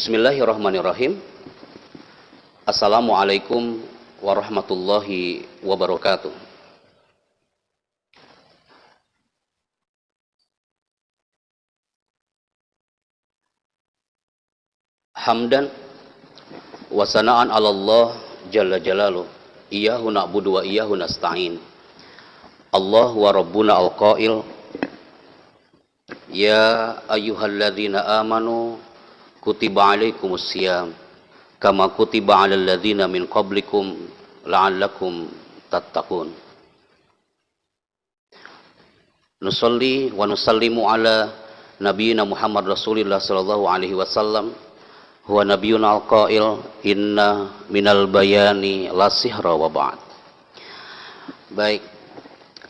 Bismillahirrahmanirrahim. Assalamualaikum warahmatullahi wabarakatuh. Hamdan wa sana'an 'ala Allah jalla jalaluh. Iyyahu na'budu wa iyyahu nasta'in. Allah wa rabbuna al-qail. Ya ayyuhalladzina amanu kutiba 'alaikumus syiyam kama kutiba 'alal ladzina min qablikum la'allakum tattaqun. Nusalli wa nusallimu ala nabiyyina Muhammad Rasulillah sallallahu alaihi wasallam. Huwa nabiyyun al-qail inna minal bayani la sihra wa ba'd. Baik,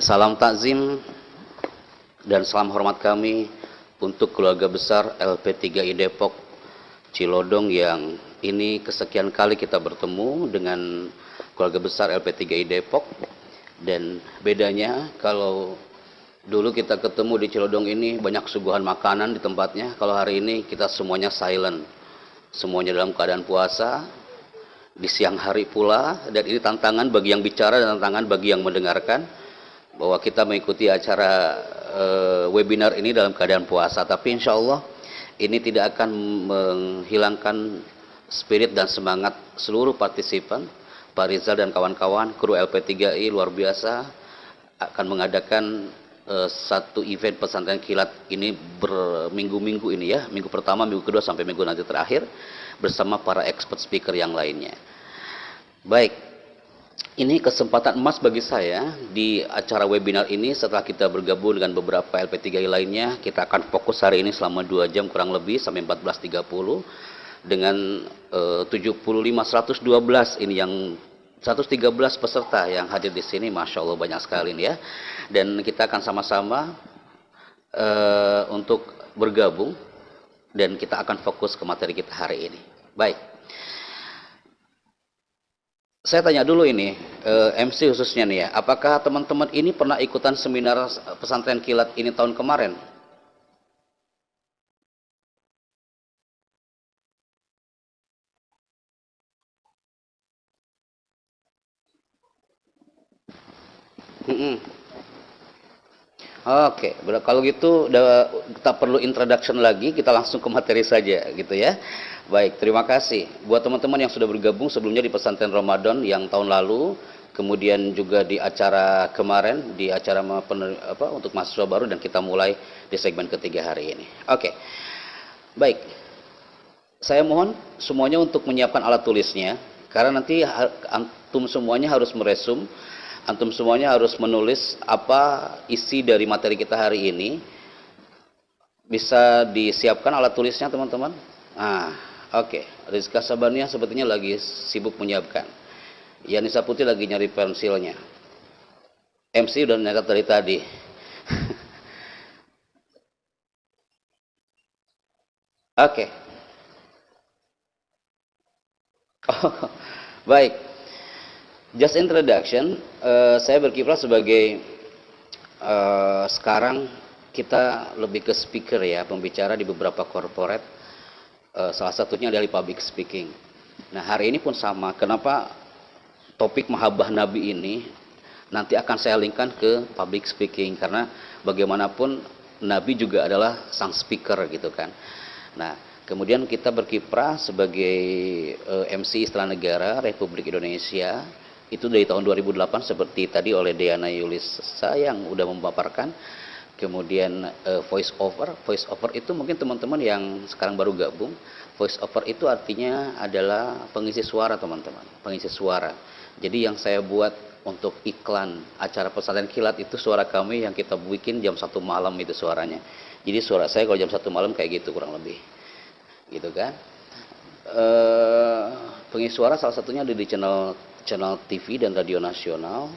salam takzim dan salam hormat kami untuk keluarga besar LP3I Depok Cilodong yang ini kesekian kali kita bertemu dengan keluarga besar LP3I Depok. Dan bedanya kalau dulu kita ketemu di Cilodong ini banyak suguhan makanan di tempatnya, kalau hari ini kita semuanya silent. Semuanya dalam keadaan puasa, di siang hari pula, dan ini tantangan bagi yang bicara dan tantangan bagi yang mendengarkan, bahwa kita mengikuti acara webinar ini dalam keadaan puasa. Tapi insya Allah ini tidak akan menghilangkan spirit dan semangat seluruh partisipan. Pak Rizal dan kawan-kawan, kru LP3I luar biasa akan mengadakan satu event pesantren kilat ini berminggu-minggu ini ya, minggu pertama, minggu kedua, sampai minggu nanti terakhir bersama para expert speaker yang lainnya. Baik, ini kesempatan emas bagi saya di acara webinar ini. Setelah kita bergabung dengan beberapa LP3I lainnya, kita akan fokus hari ini selama 2 jam kurang lebih sampai 14.30 dengan 112 ini yang 113 peserta yang hadir di sini, masya Allah banyak sekali nih ya. Dan kita akan sama-sama untuk bergabung dan kita akan fokus ke materi kita hari ini. Baik, saya tanya dulu ini MC khususnya nih ya, apakah teman-teman ini pernah ikutan seminar pesantren kilat ini tahun kemarin? Oke, kalau gitu kita perlu introduction lagi, kita langsung ke materi saja gitu ya. Baik, terima kasih buat teman-teman yang sudah bergabung sebelumnya di pesantren Ramadan yang tahun lalu, kemudian juga di acara kemarin, di acara untuk mahasiswa baru, dan kita mulai di segmen ketiga hari ini. Oke, baik, saya mohon semuanya untuk menyiapkan alat tulisnya, karena nanti antum semuanya harus meresum. Antum semuanya harus menulis apa isi dari materi kita hari ini. Bisa disiapkan alat tulisnya teman-teman? Nah, oke. Rizka Sabania sepertinya lagi sibuk menyiapkan. Yanisa Putih lagi nyari pensilnya. MC udah nekat dari tadi. Oke. Oh, baik. Just introduction, saya berkiprah sebagai sekarang kita lebih ke speaker ya, pembicara di beberapa corporate, salah satunya dari public speaking. Nah hari ini pun sama, kenapa topik mahabbah Nabi ini nanti akan saya linkkan ke public speaking, karena bagaimanapun Nabi juga adalah sang speaker gitu kan. Nah kemudian kita berkiprah sebagai MC Istana Negara Republik Indonesia itu dari tahun 2008 seperti tadi oleh Deana Yulisa yang udah memaparkan. Kemudian voice over itu mungkin teman-teman yang sekarang baru gabung, voice over itu artinya adalah pengisi suara teman-teman, pengisi suara. Jadi yang saya buat untuk iklan acara pesantren kilat itu suara kami yang kita bikin jam 1 malam itu suaranya. Jadi suara saya kalau jam 1 malam kayak gitu kurang lebih gitu kan. Pengisi suara salah satunya ada di channel TV dan radio nasional,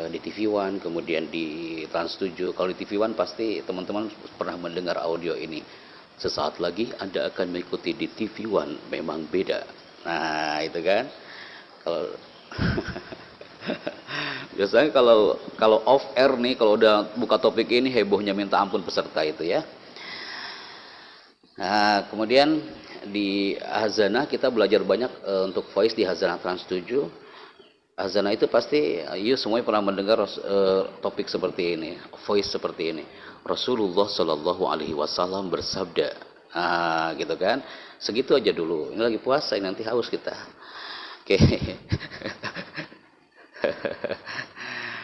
di TV One, kemudian di Trans 7. Kalau di TV One pasti teman-teman pernah mendengar audio ini. Sesaat lagi Anda akan mengikuti di TV One, memang beda. Nah itu kan. Kalau biasanya kalau off air nih, kalau udah buka topik ini hebohnya minta ampun peserta itu ya. Nah kemudian di Hazana kita belajar banyak untuk voice di Hazana Trans 7. Hazana itu pasti you semuanya pernah mendengar topik seperti ini, voice seperti ini. Rasulullah Shallallahu Alaihi Wasallam bersabda, gitu kan? Segitu aja dulu. Ini lagi puasa, nanti haus kita. Oke.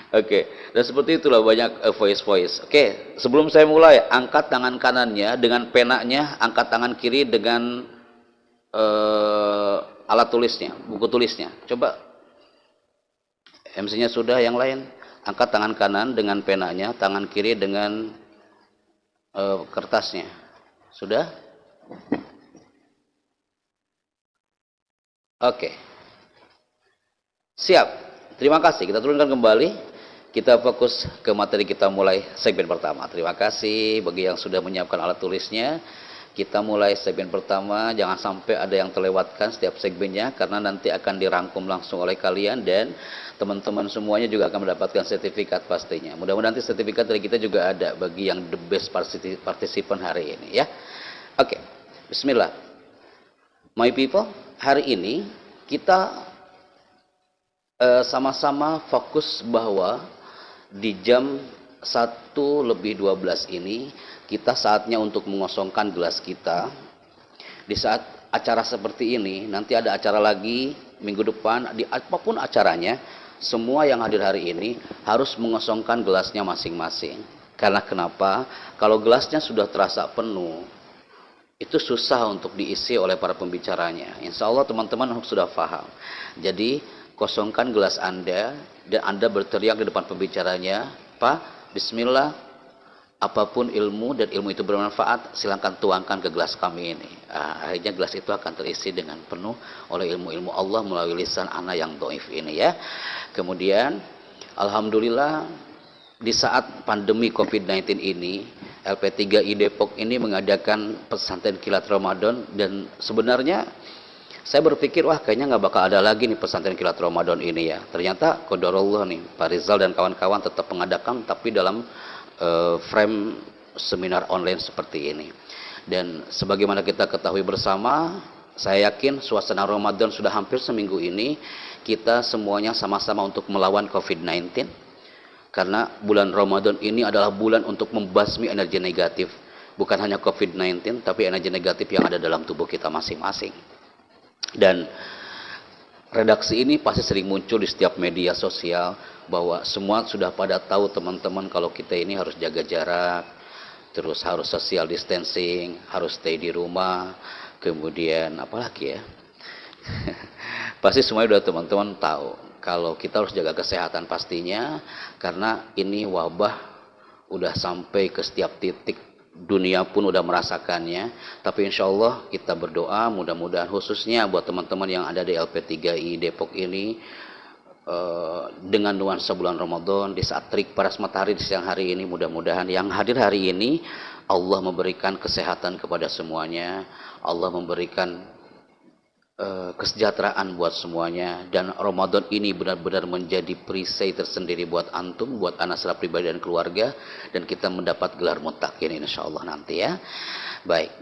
Oke, dan seperti itulah banyak voice. Oke, sebelum saya mulai, angkat tangan kanannya dengan penanya, angkat tangan kiri dengan alat tulisnya, buku tulisnya. Coba MC-nya sudah, yang lain angkat tangan kanan dengan penanya, tangan kiri dengan kertasnya. Sudah? Oke. Siap. Terima kasih. Kita turunkan kembali. Kita fokus ke materi, kita mulai segmen pertama. Terima kasih bagi yang sudah menyiapkan alat tulisnya. Kita mulai segmen pertama, jangan sampai ada yang terlewatkan setiap segmennya, karena nanti akan dirangkum langsung oleh kalian dan teman-teman semuanya juga akan mendapatkan sertifikat pastinya. Mudah-mudahan nanti sertifikat dari kita juga ada bagi yang the best participant hari ini ya. Oke, bismillah. My people, hari ini kita sama-sama fokus bahwa di jam 1:12 ini kita saatnya untuk mengosongkan gelas kita. Di saat acara seperti ini, nanti ada acara lagi minggu depan, di apapun acaranya, semua yang hadir hari ini harus mengosongkan gelasnya masing-masing. Karena kenapa? Kalau gelasnya sudah terasa penuh, itu susah untuk diisi oleh para pembicaranya. Insya Allah teman-teman sudah paham. Jadi kosongkan gelas Anda dan Anda berteriak di depan pembicaranya, Pak, bismillah, apapun ilmu dan ilmu itu bermanfaat, silahkan tuangkan ke gelas kami ini. Akhirnya gelas itu akan terisi dengan penuh oleh ilmu-ilmu Allah melalui lisan anak yang dhaif ini ya. Kemudian alhamdulillah di saat pandemi COVID-19 ini, LP3I Depok ini mengadakan pesantren kilat Ramadan, dan sebenarnya saya berpikir, wah kayaknya nggak bakal ada lagi nih pesantren kilat Ramadan ini ya. Ternyata qadarullah nih, Pak Rizal dan kawan-kawan tetap mengadakan, tapi dalam frame seminar online seperti ini. Dan sebagaimana kita ketahui bersama, saya yakin suasana Ramadan sudah hampir seminggu ini, kita semuanya sama-sama untuk melawan COVID-19. Karena bulan Ramadan ini adalah bulan untuk membasmi energi negatif. Bukan hanya COVID-19, tapi energi negatif yang ada dalam tubuh kita masing-masing. Dan redaksi ini pasti sering muncul di setiap media sosial, bahwa semua sudah pada tahu teman-teman kalau kita ini harus jaga jarak, terus harus social distancing, harus stay di rumah, kemudian apalagi ya. Pasti semuanya udah teman-teman tahu kalau kita harus jaga kesehatan pastinya, karena ini wabah udah sampai ke setiap titik, dunia pun udah merasakannya. Tapi insya Allah kita berdoa mudah-mudahan khususnya buat teman-teman yang ada di LP3I Depok ini, dengan nuansa bulan Ramadan di saat terik paras matahari di siang hari ini, mudah-mudahan yang hadir hari ini Allah memberikan kesehatan kepada semuanya, Allah memberikan kesejahteraan buat semuanya, dan Ramadan ini benar-benar menjadi perisai tersendiri buat antum, buat anak secara pribadi dan keluarga, dan kita mendapat gelar muttaqin insyaallah nanti ya. Baik,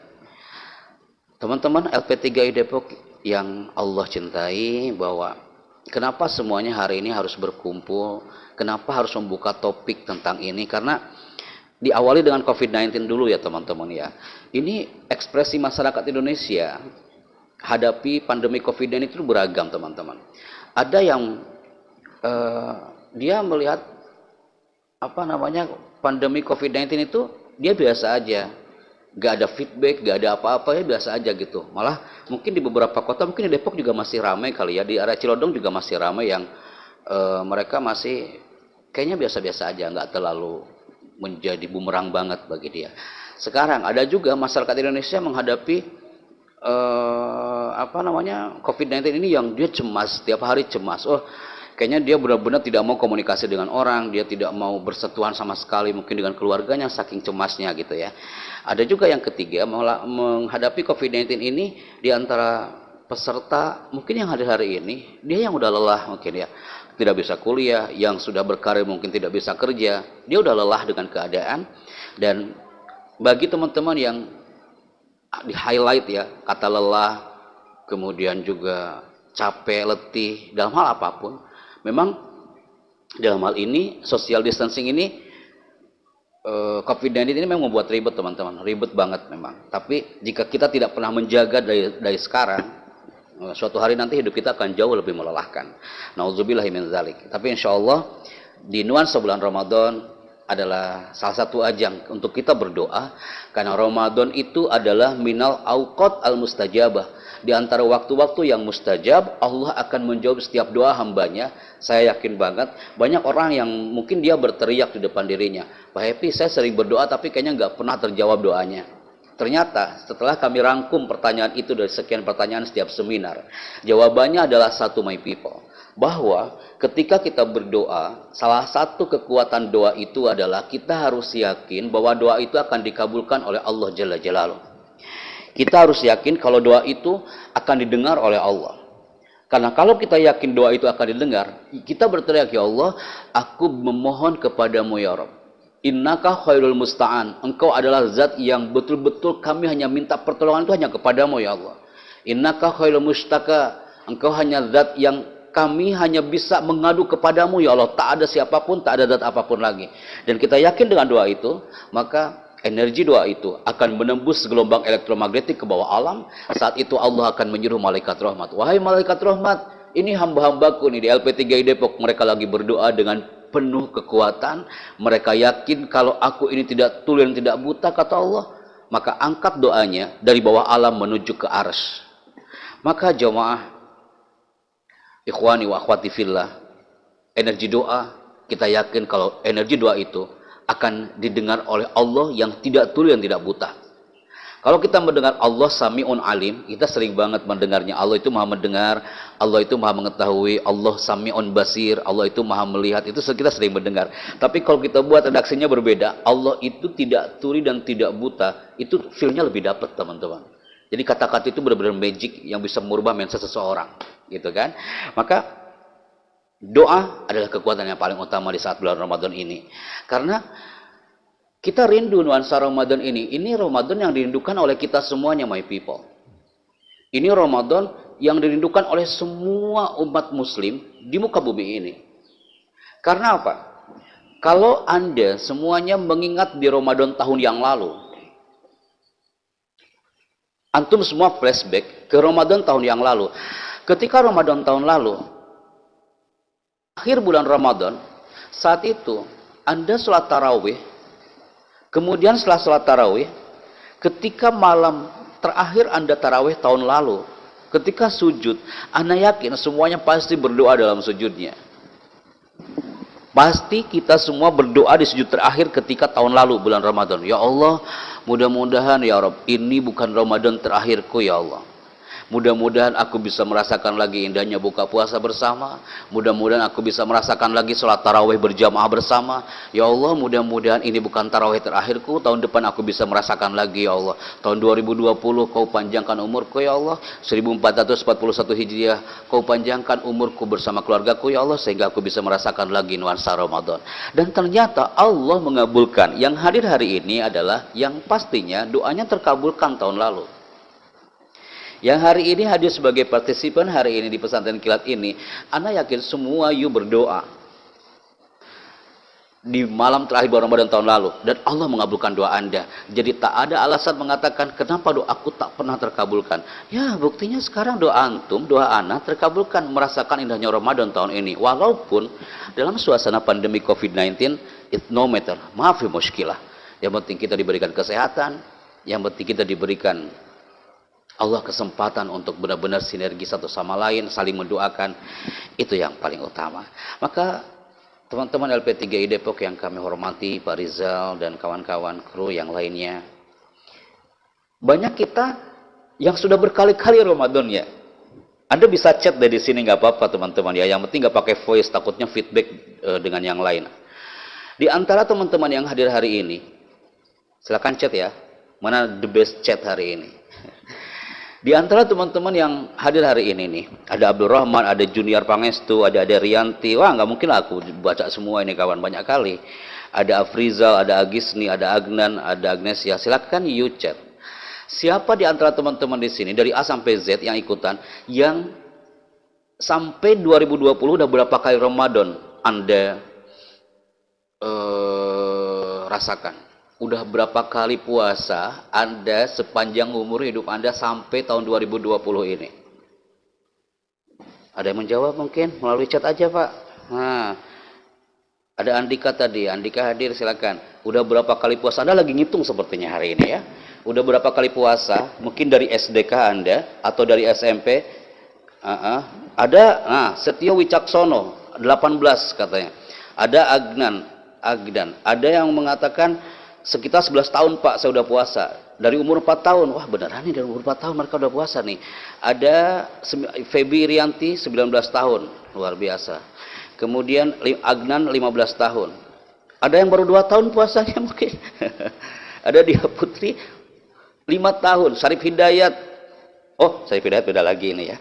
teman-teman LP3I Depok yang Allah cintai, bahwa kenapa semuanya hari ini harus berkumpul, kenapa harus membuka topik tentang ini, karena diawali dengan COVID-19 dulu ya teman-teman ya. Ini ekspresi masyarakat Indonesia hadapi pandemi COVID-19 itu beragam teman-teman. Ada yang dia melihat pandemi COVID-19 itu dia biasa aja, gak ada feedback, gak ada apa-apa, ya biasa aja gitu. Malah mungkin di beberapa kota, mungkin di Depok juga masih ramai kali ya, di area Cilodong juga masih ramai yang mereka masih kayaknya biasa-biasa aja, nggak terlalu menjadi bumerang banget bagi dia. Sekarang ada juga masyarakat Indonesia menghadapi COVID-19 ini yang dia cemas, setiap hari cemas. Oh, kayaknya dia benar-benar tidak mau komunikasi dengan orang, dia tidak mau bersentuhan sama sekali mungkin dengan keluarganya saking cemasnya gitu ya. Ada juga yang ketiga menghadapi COVID-19 ini, di antara peserta mungkin yang hadir hari ini, dia yang udah lelah mungkin ya, tidak bisa kuliah, yang sudah berkarir mungkin tidak bisa kerja, dia udah lelah dengan keadaan. Dan bagi teman-teman yang di highlight ya, kata lelah, kemudian juga capek, letih, dalam hal apapun. Memang dalam hal ini social distancing ini, COVID-19 ini memang membuat ribet teman-teman, ribet banget memang. Tapi jika kita tidak pernah menjaga dari sekarang, suatu hari nanti hidup kita akan jauh lebih melelahkan. Nauzubillahi min dzalik. Tapi insya Allah di nuansa bulan Ramadan adalah salah satu ajang untuk kita berdoa, karena Ramadan itu adalah minal auqat al mustajabah. Di antara waktu-waktu yang mustajab, Allah akan menjawab setiap doa hambanya. Saya yakin banget banyak orang yang mungkin dia berteriak di depan dirinya, Pak Happy, saya sering berdoa tapi kayaknya nggak pernah terjawab doanya. Ternyata setelah kami rangkum pertanyaan itu dari sekian pertanyaan setiap seminar, jawabannya adalah satu, my people, bahwa ketika kita berdoa, salah satu kekuatan doa itu adalah kita harus yakin bahwa doa itu akan dikabulkan oleh Allah Jalla Jalaluh. Kita harus yakin kalau doa itu akan didengar oleh Allah. Karena kalau kita yakin doa itu akan didengar, kita berteriak, ya Allah, aku memohon kepadamu ya Rabb. Innaka khairul musta'an. Engkau adalah zat yang betul-betul kami hanya minta pertolongan itu hanya kepadamu ya Allah. Innaka khairul mustaka. Engkau hanya zat yang kami hanya bisa mengadu kepadamu ya Allah. Tak ada siapapun, tak ada zat apapun lagi. Dan kita yakin dengan doa itu, maka energi doa itu akan menembus gelombang elektromagnetik ke bawah alam. Saat itu Allah akan menyuruh malaikat rahmat. Wahai malaikat rahmat, ini hamba-hambaku nih di LP3I Depok. Mereka lagi berdoa dengan penuh kekuatan. Mereka yakin kalau aku ini tidak tuli dan tidak buta, kata Allah. Maka angkat doanya dari bawah alam menuju ke arsy. Maka jemaah, ikhwani wa akhwati fillah, energi doa, kita yakin kalau energi doa itu akan didengar oleh Allah yang tidak tuli dan tidak buta. Kalau kita mendengar Allah Sami'un Alim, kita sering banget mendengarnya. Allah itu maha mendengar, Allah itu maha mengetahui, Allah Sami'un Basir, Allah itu maha melihat. Itu kita sering mendengar. Tapi kalau kita buat redaksinya berbeda, Allah itu tidak tuli dan tidak buta, itu feel-nya lebih dapat teman-teman. Jadi kata-kata itu benar-benar magic yang bisa merubah mindset seseorang, gitu kan? Maka doa adalah kekuatan yang paling utama di saat bulan Ramadan ini. Karena kita rindu nuansa Ramadan ini. Ini Ramadan yang dirindukan oleh kita semuanya, my people. Ini Ramadan yang dirindukan oleh semua umat muslim di muka bumi ini. Karena apa? Kalau Anda semuanya mengingat di Ramadan tahun yang lalu, antum semua flashback ke Ramadan tahun yang lalu. Ketika Ramadan tahun lalu, akhir bulan Ramadan, saat itu Anda sholat tarawih, kemudian setelah sholat tarawih, ketika malam terakhir Anda tarawih tahun lalu, ketika sujud, Anda yakin semuanya pasti berdoa dalam sujudnya. Pasti kita semua berdoa di sujud terakhir ketika tahun lalu bulan Ramadan. Ya Allah, mudah-mudahan ya Rabb, ini bukan Ramadan terakhirku ya Allah. Mudah-mudahan aku bisa merasakan lagi indahnya buka puasa bersama. Mudah-mudahan aku bisa merasakan lagi sholat tarawih berjamaah bersama. Ya Allah, mudah-mudahan ini bukan tarawih terakhirku. Tahun depan aku bisa merasakan lagi ya Allah. Tahun 2020 kau panjangkan umurku ya Allah. 1441 Hijriah kau panjangkan umurku bersama keluargaku ya Allah, sehingga aku bisa merasakan lagi nuansa Ramadan. Dan ternyata Allah mengabulkan. Yang hadir hari ini adalah yang pastinya doanya terkabulkan tahun lalu. Yang hari ini hadir sebagai partisipan hari ini di pesantren kilat ini, Anda yakin semua you berdoa di malam terakhir bulan Ramadan tahun lalu, dan Allah mengabulkan doa Anda. Jadi tak ada alasan mengatakan kenapa doaku tak pernah terkabulkan. Ya, buktinya sekarang doa antum, doa Ana terkabulkan, merasakan indahnya Ramadan tahun ini. Walaupun dalam suasana pandemi COVID-19, it no matter, maaf ya muskilah. Yang penting kita diberikan kesehatan, yang penting kita diberikan Allah kesempatan untuk benar-benar sinergi satu sama lain, saling mendoakan. Itu yang paling utama. Maka teman-teman LP3I Depok yang kami hormati, Pak Rizal dan kawan-kawan kru yang lainnya, banyak kita yang sudah berkali-kali Ramadan ya. Anda bisa chat dari sini, nggak apa-apa teman-teman ya. Yang penting nggak pakai voice, takutnya feedback dengan yang lain. Di antara teman-teman yang hadir hari ini, silakan chat ya. Mana the best chat hari ini? Di antara teman-teman yang hadir hari ini nih, ada Abdul Rahman, ada Junior Pangestu, ada Rianti. Wah, nggak mungkin lah aku baca semua ini kawan, banyak kali. Ada Afrizal, ada Agisni, ada Agnan, ada Agnesia. Silakan you chat. Siapa di antara teman-teman di sini dari A sampai Z yang ikutan yang sampai 2020 udah berapa kali Ramadan Anda rasakan? Udah berapa kali puasa Anda sepanjang umur hidup Anda sampai tahun 2020 ini? Ada yang menjawab mungkin melalui chat aja, Pak. Nah, ada Andika tadi. Andika hadir, silakan. Udah berapa kali puasa? Anda lagi ngitung sepertinya hari ini ya. Udah berapa kali puasa? Mungkin dari SDK Anda atau dari SMP. Ada, nah, Setio Wicaksono 18 katanya. Ada Agdan. Ada yang mengatakan sekitar 11 tahun Pak saya udah puasa. Dari umur 4 tahun. Wah, beneran nih dari umur 4 tahun mereka udah puasa nih. Ada Feby Rianti 19 tahun. Luar biasa. Kemudian Agnan 15 tahun. Ada yang baru 2 tahun puasanya mungkin. Ada Dia Putri 5 tahun. Syarif Hidayat. Oh, Syarif Hidayat beda lagi ini ya.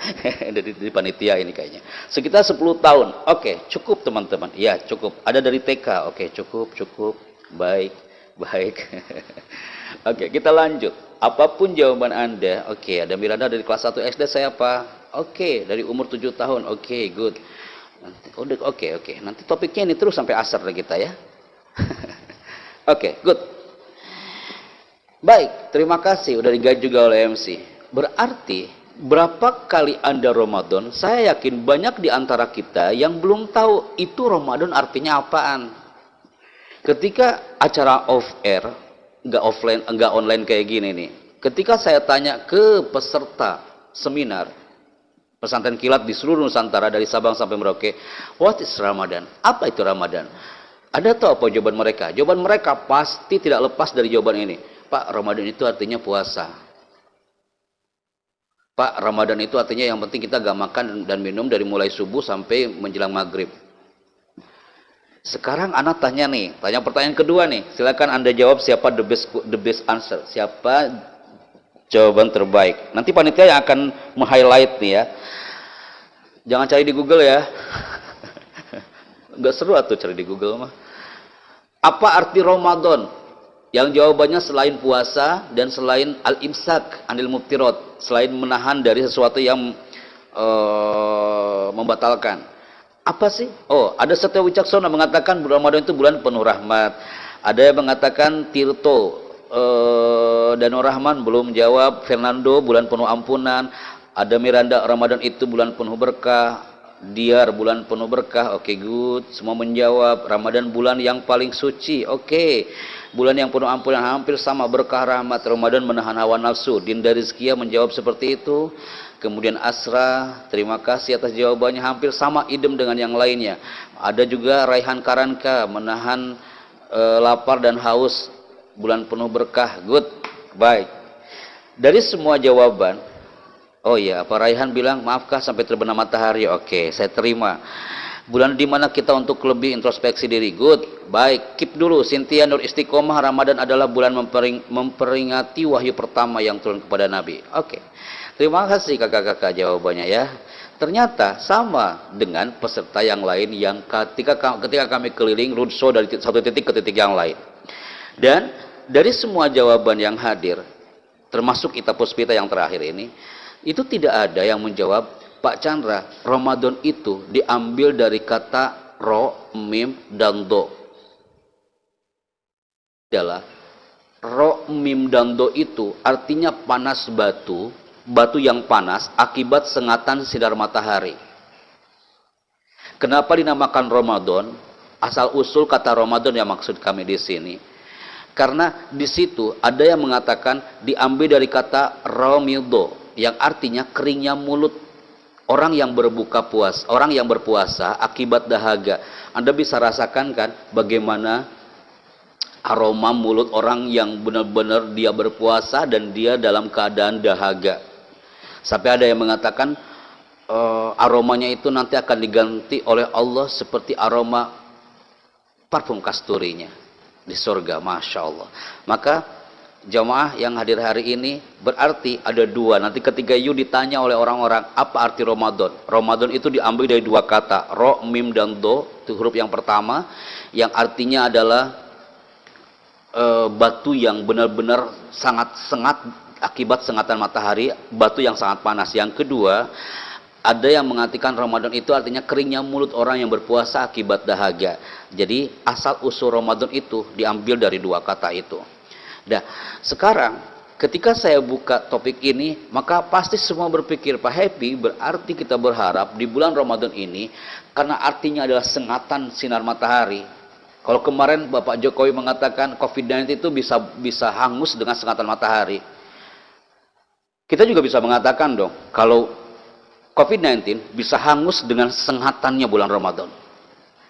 Dari panitia ini kayaknya. Sekitar 10 tahun. Oke, cukup teman-teman. Ya, cukup. Ada dari TK. Oke, cukup. Baik. Oke, kita lanjut. Apapun jawaban Anda. Oke, ada Miranda dari kelas 1 SD, saya apa? Oke, dari umur 7 tahun. Oke, good. Oke. Nanti topiknya ini terus sampai asar kita ya. Oke, good. Baik, terima kasih udah digaji juga oleh MC. Berarti berapa kali Anda Ramadan? Saya yakin banyak di antara kita yang belum tahu itu Ramadan artinya apaan. Ketika acara off air, nggak online kayak gini nih. Ketika saya tanya ke peserta seminar pesantren kilat di seluruh Nusantara dari Sabang sampai Merauke, what is Ramadan? Apa itu Ramadan? Ada tahu apa jawaban mereka? Jawaban mereka pasti tidak lepas dari jawaban ini. Pak, Ramadan itu artinya puasa. Pak, Ramadan itu artinya yang penting kita gak makan dan minum dari mulai subuh sampai menjelang maghrib. Sekarang anak tanya nih, tanya pertanyaan kedua nih. Silakan Anda jawab siapa the best answer. Siapa jawaban terbaik. Nanti panitia yang akan meng-highlight nih ya. Jangan cari di Google ya. Enggak seru atuh cari di Google mah. Apa arti Ramadan? Yang jawabannya selain puasa dan selain al-imsak anil muftirat, selain menahan dari sesuatu yang membatalkan. Apa sih? Oh, ada Setio Wicaksono mengatakan bulan Ramadan itu bulan penuh rahmat. Ada yang mengatakan Tirto Danur Rahman belum jawab. Fernando bulan penuh ampunan. Ada Miranda Ramadan itu bulan penuh berkah. Diar bulan penuh berkah. Oke, good. Semua menjawab. Ramadan bulan yang paling suci. Oke. Bulan yang penuh ampunan hampir sama berkah rahmat. Ramadan menahan hawa nafsu. Dinda Rizkia menjawab seperti itu. Kemudian Asra, terima kasih atas jawabannya, hampir sama idem dengan yang lainnya. Ada juga Raihan Karanka, menahan lapar dan haus, bulan penuh berkah. Good, baik. Dari semua jawaban, oh iya, apa Raihan bilang, maafkah sampai terbenam matahari? Oke, saya terima. Bulan dimana kita untuk lebih introspeksi diri. Good, baik, keep dulu. Cynthia Nur Istiqomah, Ramadan adalah bulan memperingati wahyu pertama yang turun kepada Nabi. Oke. Terima kasih kakak-kakak jawabannya ya. Ternyata sama dengan peserta yang lain yang ketika kami keliling roadshow dari satu titik ke titik yang lain. Dan dari semua jawaban yang hadir, termasuk Ita Puspita yang terakhir ini, itu tidak ada yang menjawab, Pak Chandra, Ramadan itu diambil dari kata ro, mim, dan do. Adalah ro, mim, dan do itu artinya panas batu, batu yang panas akibat sengatan sinar matahari. Kenapa dinamakan Ramadan? Asal usul kata Ramadan yang maksud kami di sini. Karena di situ ada yang mengatakan diambil dari kata Ramido yang artinya keringnya mulut orang yang orang yang berpuasa akibat dahaga. Anda bisa rasakan kan bagaimana aroma mulut orang yang benar-benar dia berpuasa dan dia dalam keadaan dahaga. Sampai ada yang mengatakan aromanya itu nanti akan diganti oleh Allah seperti aroma parfum kasturinya di surga, Masya Allah. Maka jamaah yang hadir hari ini berarti ada dua. Nanti ketika you ditanya oleh orang-orang apa arti Ramadan, Ramadan itu diambil dari dua kata, ro, mim, dan do. Itu huruf yang pertama yang artinya adalah batu yang benar-benar sangat akibat sengatan matahari, batu yang sangat panas. Yang kedua, ada yang mengartikan Ramadan itu artinya keringnya mulut orang yang berpuasa akibat dahaga. Jadi asal usul Ramadan itu diambil dari dua kata itu. Nah, sekarang ketika saya buka topik ini, maka pasti semua berpikir, Pak Happy, berarti kita berharap di bulan Ramadan ini, karena artinya adalah sengatan sinar matahari. Kalau kemarin Bapak Jokowi mengatakan COVID-19 itu bisa hangus dengan sengatan matahari, kita juga bisa mengatakan dong, kalau COVID-19 bisa hangus dengan sengatannya bulan Ramadan.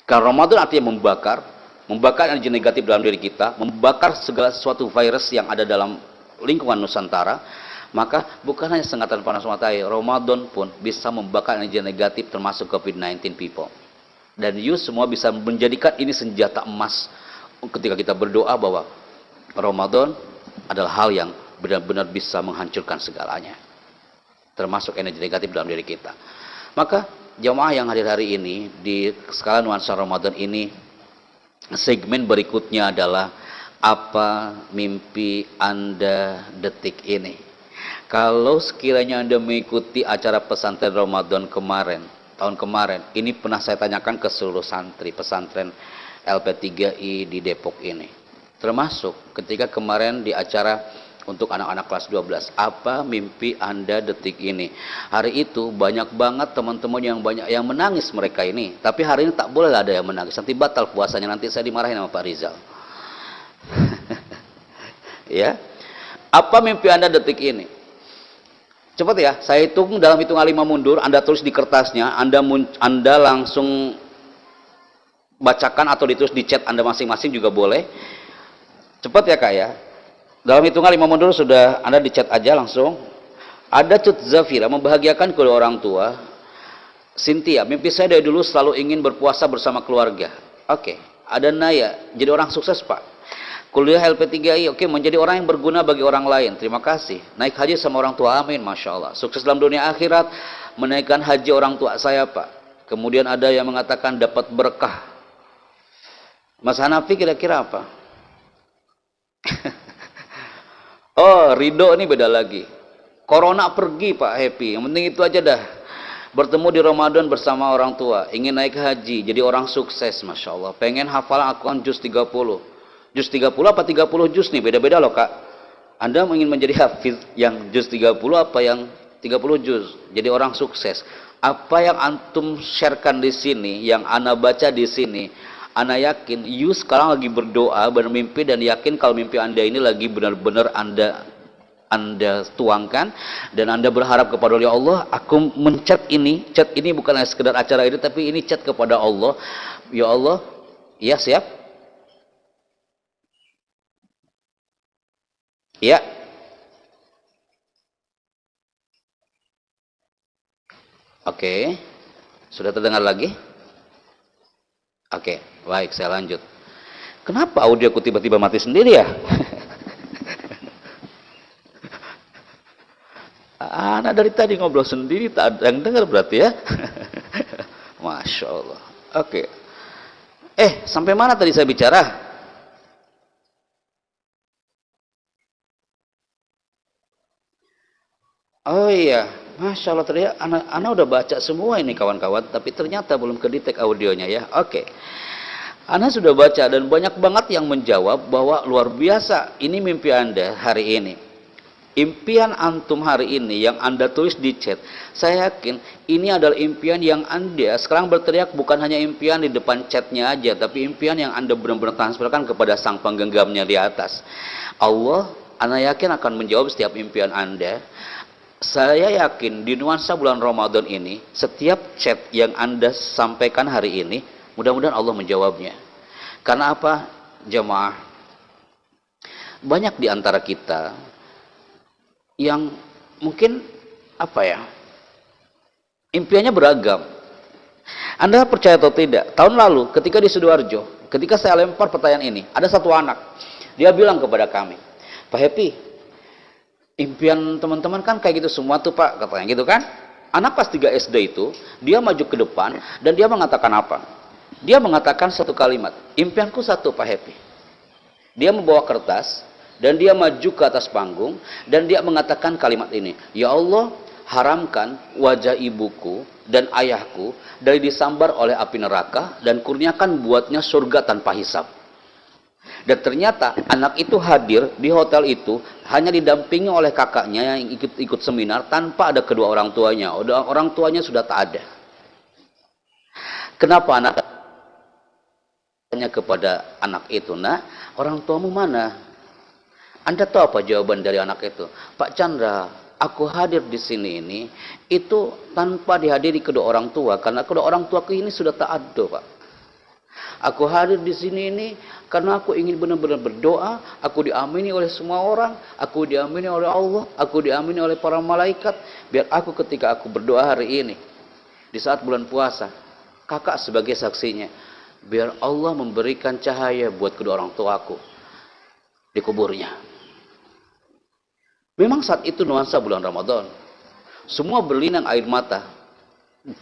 Karena Ramadan artinya membakar energi negatif dalam diri kita, membakar segala sesuatu virus yang ada dalam lingkungan Nusantara. Maka bukan hanya sengatan panas matahari, Ramadan pun bisa membakar energi negatif termasuk COVID-19 people. Dan you semua bisa menjadikan ini senjata emas ketika kita berdoa bahwa Ramadan adalah hal yang benar-benar bisa menghancurkan segalanya, termasuk energi negatif dalam diri kita. Maka jamaah yang hadir hari ini di skala nuansa Ramadan ini, segmen berikutnya adalah apa mimpi Anda detik ini. Kalau sekiranya Anda mengikuti acara pesantren Ramadan kemarin, tahun kemarin, ini pernah saya tanyakan ke seluruh santri pesantren LP3I di Depok ini. Termasuk ketika kemarin di acara untuk anak-anak kelas 12, apa mimpi Anda detik ini? Hari itu banyak banget teman-teman yang menangis mereka ini. Tapi hari ini tak boleh ada yang menangis, nanti batal puasanya, nanti saya dimarahin sama Pak Rizal. Ya, apa mimpi Anda detik ini? Cepat ya, saya hitung dalam hitungan 5 mundur, Anda tulis di kertasnya, Anda langsung bacakan atau ditulis di chat Anda masing-masing juga boleh. Cepat ya Kak ya. Dalam hitungan 5 mundur sudah Anda di chat aja langsung. Ada Cut Zafira, membahagiakan kedua orang tua. Cynthia, mimpi saya dari dulu selalu ingin berpuasa bersama keluarga. Oke. Ada Naya, jadi orang sukses Pak. Kuliah LP3I, oke, menjadi orang yang berguna bagi orang lain. Terima kasih. Naik haji sama orang tua, amin, Masya Allah. Sukses dalam dunia akhirat, menaikkan haji orang tua saya Pak. Kemudian ada yang mengatakan dapat berkah. Mas Hanafi kira-kira apa? Oh, Ridho ini beda lagi. Corona pergi Pak Happy, yang penting itu aja dah. Bertemu di Ramadan bersama orang tua, ingin naik haji, jadi orang sukses, Masya Allah. Pengen hafal Al-Quran juz 30. Juz 30 apa 30 juz nih, beda-beda loh Kak. Anda ingin menjadi hafiz yang juz 30 apa yang 30 juz, jadi orang sukses. Apa yang antum sharekan di sini, yang Ana baca di sini, Ana yakin you sekarang lagi berdoa, bermimpi, dan yakin kalau mimpi Anda ini lagi benar-benar Anda tuangkan, dan Anda berharap kepada ya Allah, aku chat ini bukan hanya sekedar acara ini, tapi ini chat kepada Allah. Ya Allah, ya siap. Ya. Oke. Sudah terdengar lagi? Oke, baik, saya lanjut. Kenapa audioku tiba-tiba mati sendiri ya? Anak dari tadi ngobrol sendiri, tak ada yang dengar berarti ya. Masya Allah. Oke. Sampai mana tadi saya bicara? Oh iya, Masya Allah, ternyata anak udah baca semua ini kawan-kawan, tapi ternyata belum kedetek audionya ya. Oke. Ana sudah baca dan banyak banget yang menjawab bahwa luar biasa, ini mimpi Anda hari ini. Impian antum hari ini yang Anda tulis di chat, saya yakin ini adalah impian yang Anda sekarang berteriak, bukan hanya impian di depan chatnya aja, tapi impian yang Anda benar-benar transferkan kepada sang penggenggamnya di atas. Allah, Ana yakin akan menjawab setiap impian Anda. Saya yakin di nuansa bulan Ramadan ini, setiap chat yang Anda sampaikan hari ini, mudah-mudahan Allah menjawabnya. Karena apa, jemaah? Banyak di antara kita yang mungkin impiannya beragam. Anda percaya atau tidak, tahun lalu ketika di Sidoarjo, ketika saya lempar pertanyaan ini, ada satu anak, dia bilang kepada kami, Pak Happy, impian teman-teman kan kayak gitu semua tuh Pak, katanya gitu kan. Anak pas 3 SD itu, dia maju ke depan dan dia mengatakan apa? Dia mengatakan satu kalimat, impianku satu Pak Happy. Dia membawa kertas, Dan dia maju ke atas panggung dan dia mengatakan kalimat ini, "Ya Allah, haramkan wajah ibuku dan ayahku dari disambar oleh api neraka dan kurniakan buatnya surga tanpa hisab." Dan ternyata anak itu hadir di hotel itu hanya didampingi oleh kakaknya yang ikut seminar tanpa ada kedua orang tuanya. Orang tuanya sudah tak ada. Kenapa anak tanya kepada anak itu, "Nah, orang tuamu mana?" Anda tahu apa jawaban dari anak itu? "Pak Chandra, aku hadir di sini ini itu tanpa dihadiri kedua orang tua karena kedua orang tuaku ini sudah tak ada, Pak. Aku hadir di sini ini karena aku ingin benar-benar berdoa, aku diamini oleh semua orang, aku diamini oleh Allah, aku diamini oleh para malaikat, biar aku ketika aku berdoa hari ini di saat bulan puasa, kakak sebagai saksinya, biar Allah memberikan cahaya buat kedua orang tuaku di kuburnya." Memang saat itu nuansa bulan Ramadan. Semua berlinang air mata.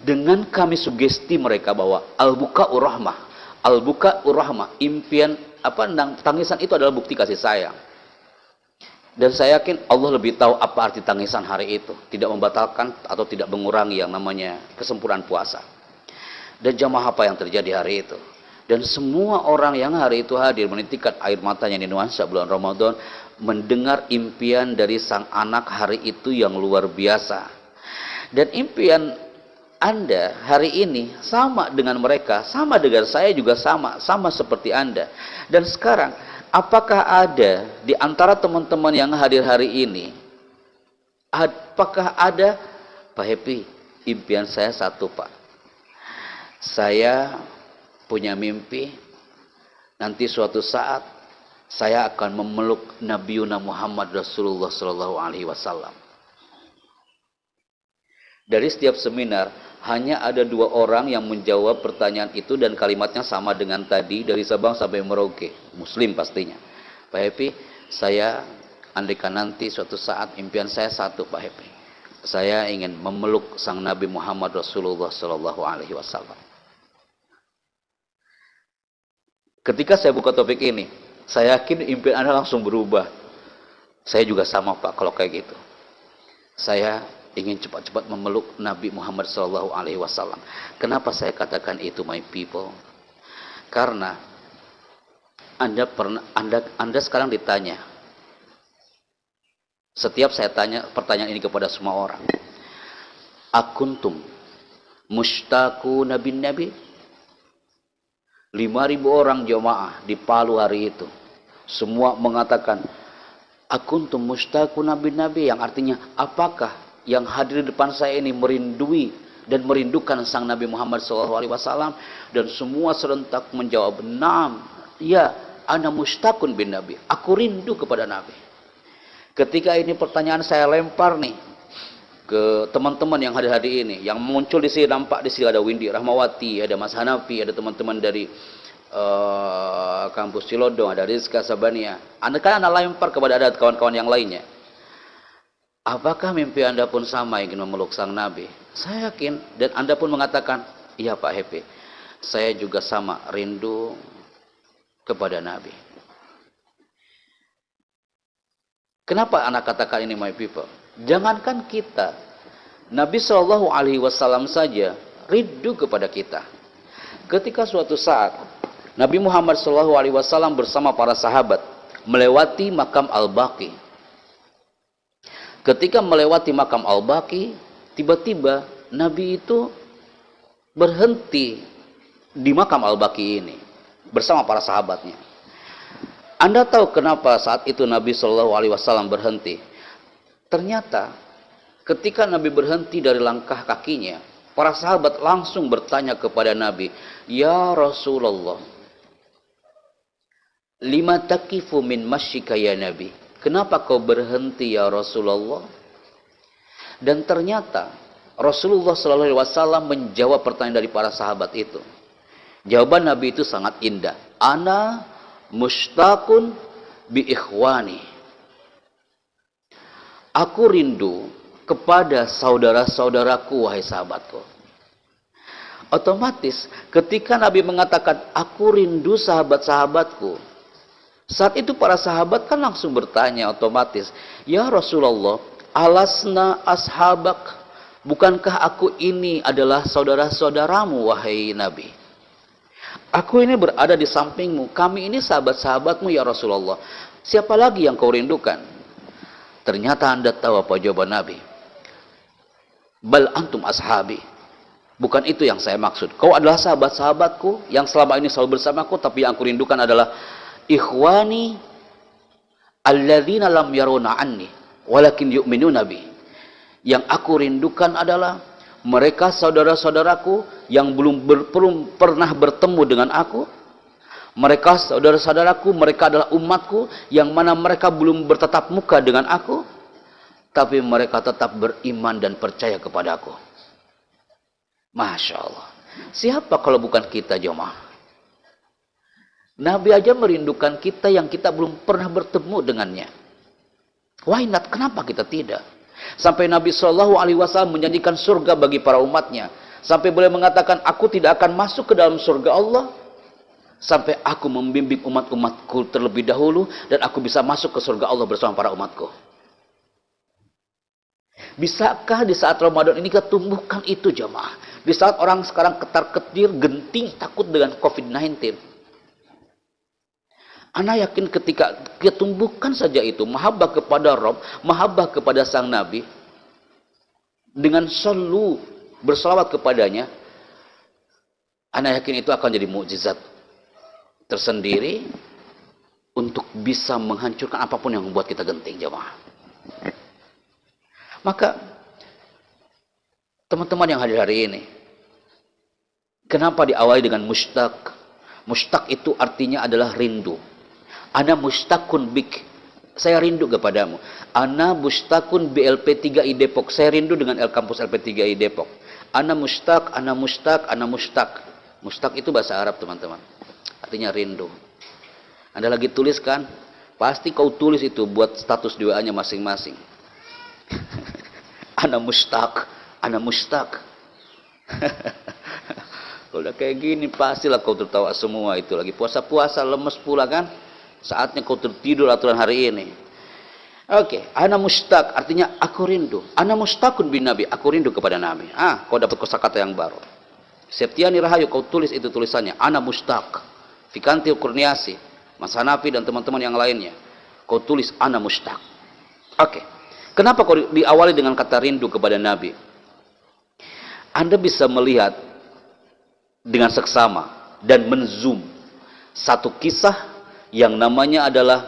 Dengan kami sugesti mereka bahwa al-buka'ur rahmah. Al-buka'ur rahmah. Impian, tangisan itu adalah bukti kasih sayang. Dan saya yakin Allah lebih tahu apa arti tangisan hari itu. Tidak membatalkan atau tidak mengurangi yang namanya kesempurnaan puasa. Dan jamaah apa yang terjadi hari itu. Dan semua orang yang hari itu hadir menitikkan air matanya di nuansa bulan Ramadan, mendengar impian dari sang anak hari itu yang luar biasa. Dan impian Anda hari ini sama dengan mereka, sama dengan saya juga sama seperti Anda. Dan sekarang, apakah ada di antara teman-teman yang hadir hari ini, apakah ada, "Pak Happy, impian saya satu, Pak. Saya punya mimpi, nanti suatu saat saya akan memeluk Nabi Muhammad Rasulullah Sallallahu Alaihi Wasallam." Dari setiap seminar hanya ada 2 orang yang menjawab pertanyaan itu dan kalimatnya sama dengan tadi dari Sabang sampai Merauke, Muslim pastinya. "Pak Happy, saya andaikan nanti suatu saat impian saya satu, Pak Happy. Saya ingin memeluk sang Nabi Muhammad Rasulullah Sallallahu Alaihi Wasallam." Ketika saya buka topik ini, saya yakin impian Anda langsung berubah. Saya juga sama, Pak, kalau kayak gitu. Saya ingin cepat-cepat memeluk Nabi Muhammad Sallallahu Alaihi Wasallam. Kenapa saya katakan itu, my people? Karena Anda sekarang ditanya. Setiap saya tanya pertanyaan ini kepada semua orang. Akuntum mustaku nabi-nabi? 5.000 orang jemaah di Palu hari itu. Semua mengatakan, "Akuntum mustaku nabi-nabi," yang artinya, apakah yang hadir di depan saya ini merindui dan merindukan sang Nabi Muhammad SAW? Dan semua serentak menjawab, "Naam, ya, ana mustakun bin Nabi." Aku rindu kepada Nabi. Ketika ini pertanyaan saya lempar nih ke teman-teman yang hadir ini, yang muncul di sini, nampak di sini ada Windy Rahmawati, ada Mas Hanafi, ada teman-teman dari kampus Cilodong, ada Rizka Sabania. Anda lempar kepada ada kawan-kawan yang lainnya. Apakah mimpi Anda pun sama ingin memeluk sang Nabi? Saya yakin, dan Anda pun mengatakan, "Iya, Pak Happy, saya juga sama rindu kepada Nabi." Kenapa anak katakan ini, my people? Jangankan kita, Nabi Shallallahu Alaihi Wasallam saja rindu kepada kita. Ketika suatu saat Nabi Muhammad Shallallahu Alaihi Wasallam bersama para sahabat melewati makam Al-Baqi. Ketika melewati makam Al-Baqi, tiba-tiba Nabi itu berhenti di makam Al-Baqi ini bersama para sahabatnya. Anda tahu kenapa saat itu Nabi Shallallahu Alaihi Wasallam berhenti? Ternyata ketika Nabi berhenti dari langkah kakinya, para sahabat langsung bertanya kepada Nabi, "Ya Rasulullah, lima takifu min masyika ya Nabi?" Kenapa kau berhenti ya Rasulullah? Dan ternyata Rasulullah Sallallahu Alaihi Wasallam menjawab pertanyaan dari para sahabat itu. Jawaban Nabi itu sangat indah. "Ana mushtaqun bi ikhwani." Aku rindu kepada saudara-saudaraku, wahai sahabatku. Otomatis ketika Nabi mengatakan aku rindu sahabat-sahabatku, Saat itu para sahabat kan langsung bertanya otomatis, "Ya Rasulullah, alasna ashabak? Bukankah aku ini adalah saudara-saudaramu, wahai Nabi? Aku ini berada di sampingmu, kami ini sahabat-sahabatmu ya Rasulullah. Siapa lagi yang kau rindukan?" Ternyata Anda tahu apa jawaban Nabi. "Bal antum ashabi." Bukan itu yang saya maksud. Kau adalah sahabat-sahabatku yang selama ini selalu bersamaku, tapi yang aku rindukan adalah ikhwani alladzina lam yaruna anni walakin yu'minuna bi. Yang aku rindukan adalah mereka saudara-saudaraku yang belum pernah bertemu dengan aku. Mereka saudara-saudaraku, mereka adalah umatku yang mana mereka belum bertatap muka dengan aku, tapi mereka tetap beriman dan percaya kepadaku. Masya Allah. Siapa kalau bukan kita, jemaah? Nabi aja merindukan kita yang kita belum pernah bertemu dengannya. Why not? Kenapa kita tidak? Sampai Nabi SAW menjanjikan surga bagi para umatnya. Sampai boleh mengatakan, aku tidak akan masuk ke dalam surga Allah sampai aku membimbing umat-umatku terlebih dahulu dan aku bisa masuk ke surga Allah bersama para umatku. Bisakah di saat Ramadan ini kita tumbuhkan itu, jemaah? Di saat orang sekarang ketar-ketir, genting, takut dengan COVID-19. Ana yakin ketika kita tumbuhkan saja itu, mahabbah kepada Rabb, mahabbah kepada Sang Nabi, dengan selalu berselawat kepadanya, ana yakin itu akan jadi mukjizat tersendiri untuk bisa menghancurkan apapun yang membuat kita genting, jemaah. Maka teman-teman yang hadir hari ini, kenapa diawali dengan mushtaq? Mushtaq itu artinya adalah rindu. Ana mushtaqun bik, saya rindu kepadamu. Ana mushtaqun BLP3I Depok, saya rindu dengan Kampus LP3I Depok. Ana mushtaq, ana mushtaq, ana mushtaq. Mushtaq itu bahasa Arab, teman-teman, artinya rindu. Anda lagi tulis kan, pasti kau tulis itu buat status di WA-nya masing-masing. Ana mushtaq, ana mushtaq. Kalau udah kayak gini pastilah kau tertawa semua itu. Lagi puasa-puasa lemes pula kan, saatnya kau tertidur aturan hari ini. Oke, ana mushtaq artinya aku rindu. Ana mushtaqun bin Nabi, aku rindu kepada Nabi. Kau dapat kosakata yang baru. Septiani Rahayu kau tulis itu tulisannya, ana mushtaq. Fikanti Kurniasi, Mas Hanafi dan teman-teman yang lainnya, kau tulis ana mushtaq. Oke. Kenapa kau diawali dengan kata rindu kepada Nabi? Anda bisa melihat dengan seksama dan menzoom satu kisah yang namanya adalah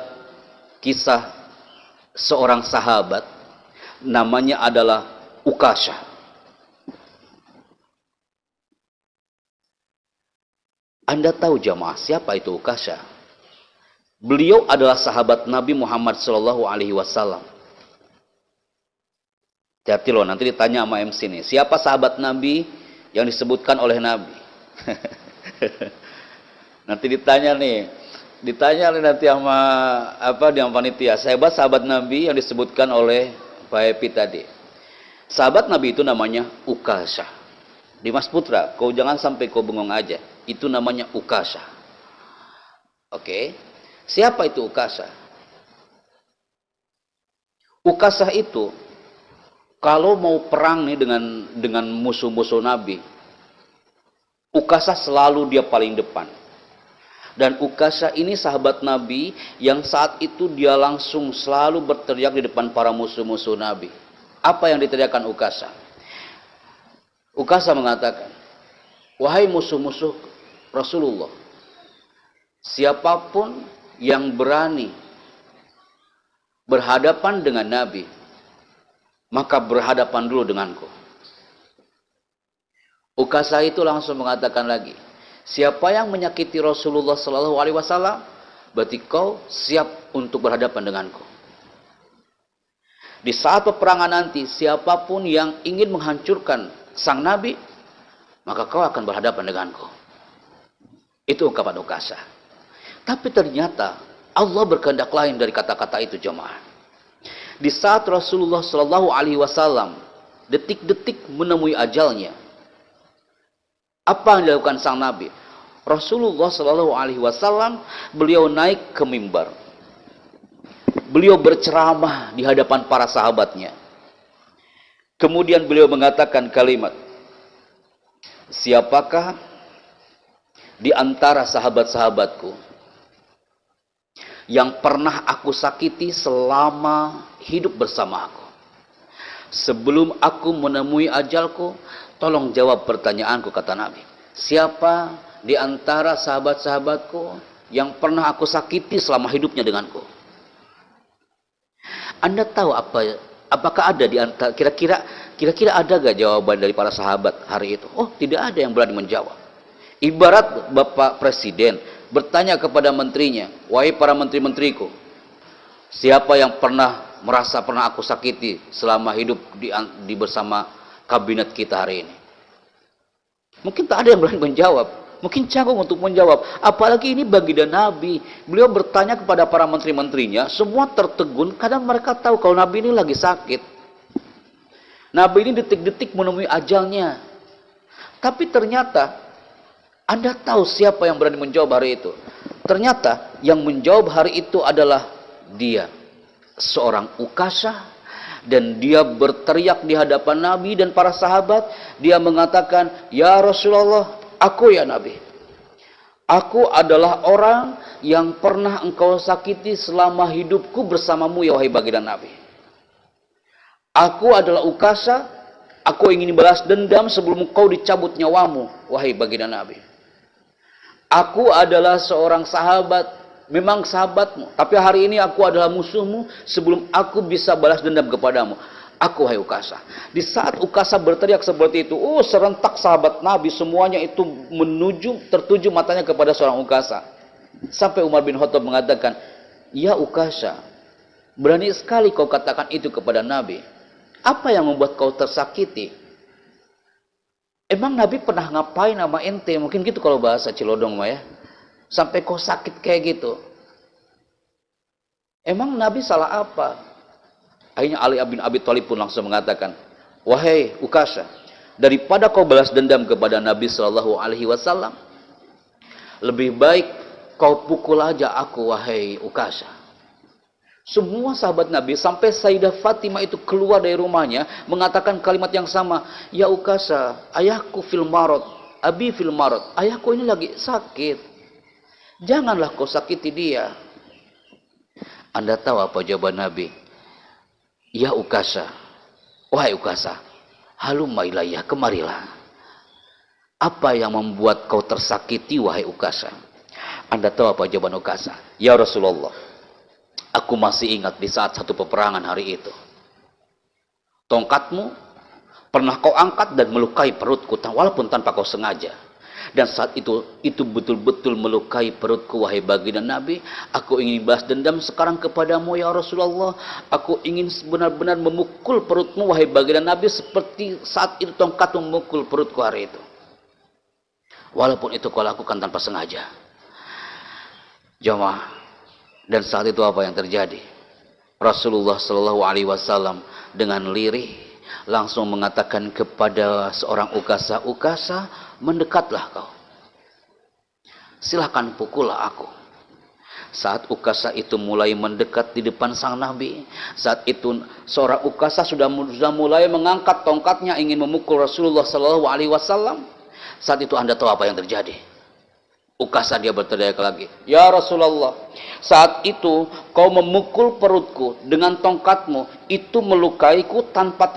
kisah seorang sahabat, namanya adalah Ukasha. Anda tahu jamaah siapa itu Ukasha? Beliau adalah sahabat Nabi Muhammad SAW. Hati-hati loh, nanti ditanya sama MC nih, siapa sahabat Nabi yang disebutkan oleh Nabi? Nanti ditanya nih nanti sama yang panitia, sahabat Nabi yang disebutkan oleh Pak Epi tadi. Sahabat Nabi itu namanya Ukasha. Dimas Putra, kau jangan sampai kau bengong aja. Itu namanya Ukasha. Oke. Siapa itu Ukasha? Ukasha itu kalau mau perang nih dengan musuh-musuh Nabi, Ukasha selalu dia paling depan. Dan Ukasha ini sahabat Nabi yang saat itu dia langsung selalu berteriak di depan para musuh-musuh Nabi. Apa yang diteriakkan Ukasha? Ukasha mengatakan, wahai musuh-musuh Rasulullah, siapapun yang berani berhadapan dengan Nabi, maka berhadapan dulu denganku. Ukasha itu langsung mengatakan lagi, siapa yang menyakiti Rasulullah SAW, berarti kau siap untuk berhadapan denganku. Di saat peperangan nanti, siapapun yang ingin menghancurkan sang Nabi, maka kau akan berhadapan denganku. Itu ungkapan Ukasha. Tapi ternyata Allah berkehendak lain dari kata-kata itu, jemaah. Di saat Rasulullah SAW detik-detik menemui ajalnya, apa yang dilakukan sang Nabi? Rasulullah Shallallahu Alaihi Wasallam beliau naik ke mimbar, beliau berceramah di hadapan para sahabatnya. Kemudian beliau mengatakan kalimat, siapakah di antara sahabat-sahabatku yang pernah aku sakiti selama hidup bersama aku? Sebelum aku menemui ajalku, tolong jawab pertanyaanku, kata Nabi. Siapa di antara sahabat-sahabatku yang pernah aku sakiti selama hidupnya denganku? Anda tahu apakah ada di antara, kira-kira ada gak jawaban dari para sahabat hari itu? Oh, tidak ada yang berani menjawab. Ibarat Bapak Presiden bertanya kepada menterinya, wahai para menteri-menteriku, siapa yang pernah aku sakiti selama hidup di bersama kabinet kita hari ini? Mungkin tak ada yang berani menjawab, mungkin canggung untuk menjawab. Apalagi ini baginda Nabi. Beliau bertanya kepada para menteri-menterinya, semua tertegun karena mereka tahu kalau Nabi ini lagi sakit. Nabi ini detik-detik menemui ajalnya. Tapi ternyata, Anda tahu siapa yang berani menjawab hari itu? Ternyata yang menjawab hari itu adalah dia, seorang Ukasha, dan dia berteriak di hadapan Nabi dan para sahabat. Dia mengatakan, ya Rasulullah, aku ya Nabi, aku adalah orang yang pernah engkau sakiti selama hidupku bersamamu ya wahai baginda Nabi. Aku adalah Ukasha, aku ingin balas dendam sebelum engkau dicabut nyawamu wahai baginda Nabi. Aku adalah seorang sahabat, memang sahabatmu, tapi hari ini aku adalah musuhmu sebelum aku bisa balas dendam kepadamu. Aku hai Ukasha. Di saat Ukasha berteriak seperti itu, serentak sahabat Nabi semuanya itu tertuju matanya kepada seorang Ukasha. Sampai Umar bin Khattab mengatakan, ya Ukasha, berani sekali kau katakan itu kepada Nabi. Apa yang membuat kau tersakiti? Emang Nabi pernah ngapain sama ente? Mungkin gitu kalau bahasa Cilodong mah ya. Sampai kau sakit kayak gitu. Emang Nabi salah apa? Akhirnya Ali bin Abi Thalib pun langsung mengatakan, wahai Ukasha, daripada kau balas dendam kepada Nabi Shallallahu Alaihi Wasallam, lebih baik kau pukul aja aku, wahai Ukasha. Semua sahabat Nabi sampai Sayyidah Fatimah itu keluar dari rumahnya mengatakan kalimat yang sama, ya Ukasha, ayahku fil marad, abi fil marad, ayahku ini lagi sakit, janganlah kau sakiti dia. Anda tahu apa jawaban Nabi? Ya Ukasha, wahai Ukasha, halumma ilayya, kemarilah. Apa yang membuat kau tersakiti wahai Ukasha? Anda tahu apa jawaban Ukasha? Ya Rasulullah, aku masih ingat di saat satu peperangan hari itu. Tongkatmu pernah kau angkat dan melukai perutku walaupun tanpa kau sengaja. Dan saat itu betul-betul melukai perutku wahai baginda Nabi. Aku ingin balas dendam sekarang kepadamu ya Rasulullah. Aku ingin benar-benar memukul perutmu wahai baginda Nabi seperti saat itu tongkatmu memukul perutku hari itu. Walaupun itu kau lakukan tanpa sengaja. Jamaah. Dan saat itu apa yang terjadi? Rasulullah Shallallahu Alaihi Wasallam dengan lirih langsung mengatakan kepada seorang Ukasha, Ukasha, mendekatlah kau. Silahkan pukullah aku. Saat Ukasha itu mulai mendekat di depan sang Nabi, saat itu seorang Ukasha sudah mulai mengangkat tongkatnya ingin memukul Rasulullah Shallallahu Alaihi Wasallam. Saat itu Anda tahu apa yang terjadi? Ukasha dia berteriak lagi, ya Rasulullah, saat itu kau memukul perutku dengan tongkatmu, itu melukaiku tanpa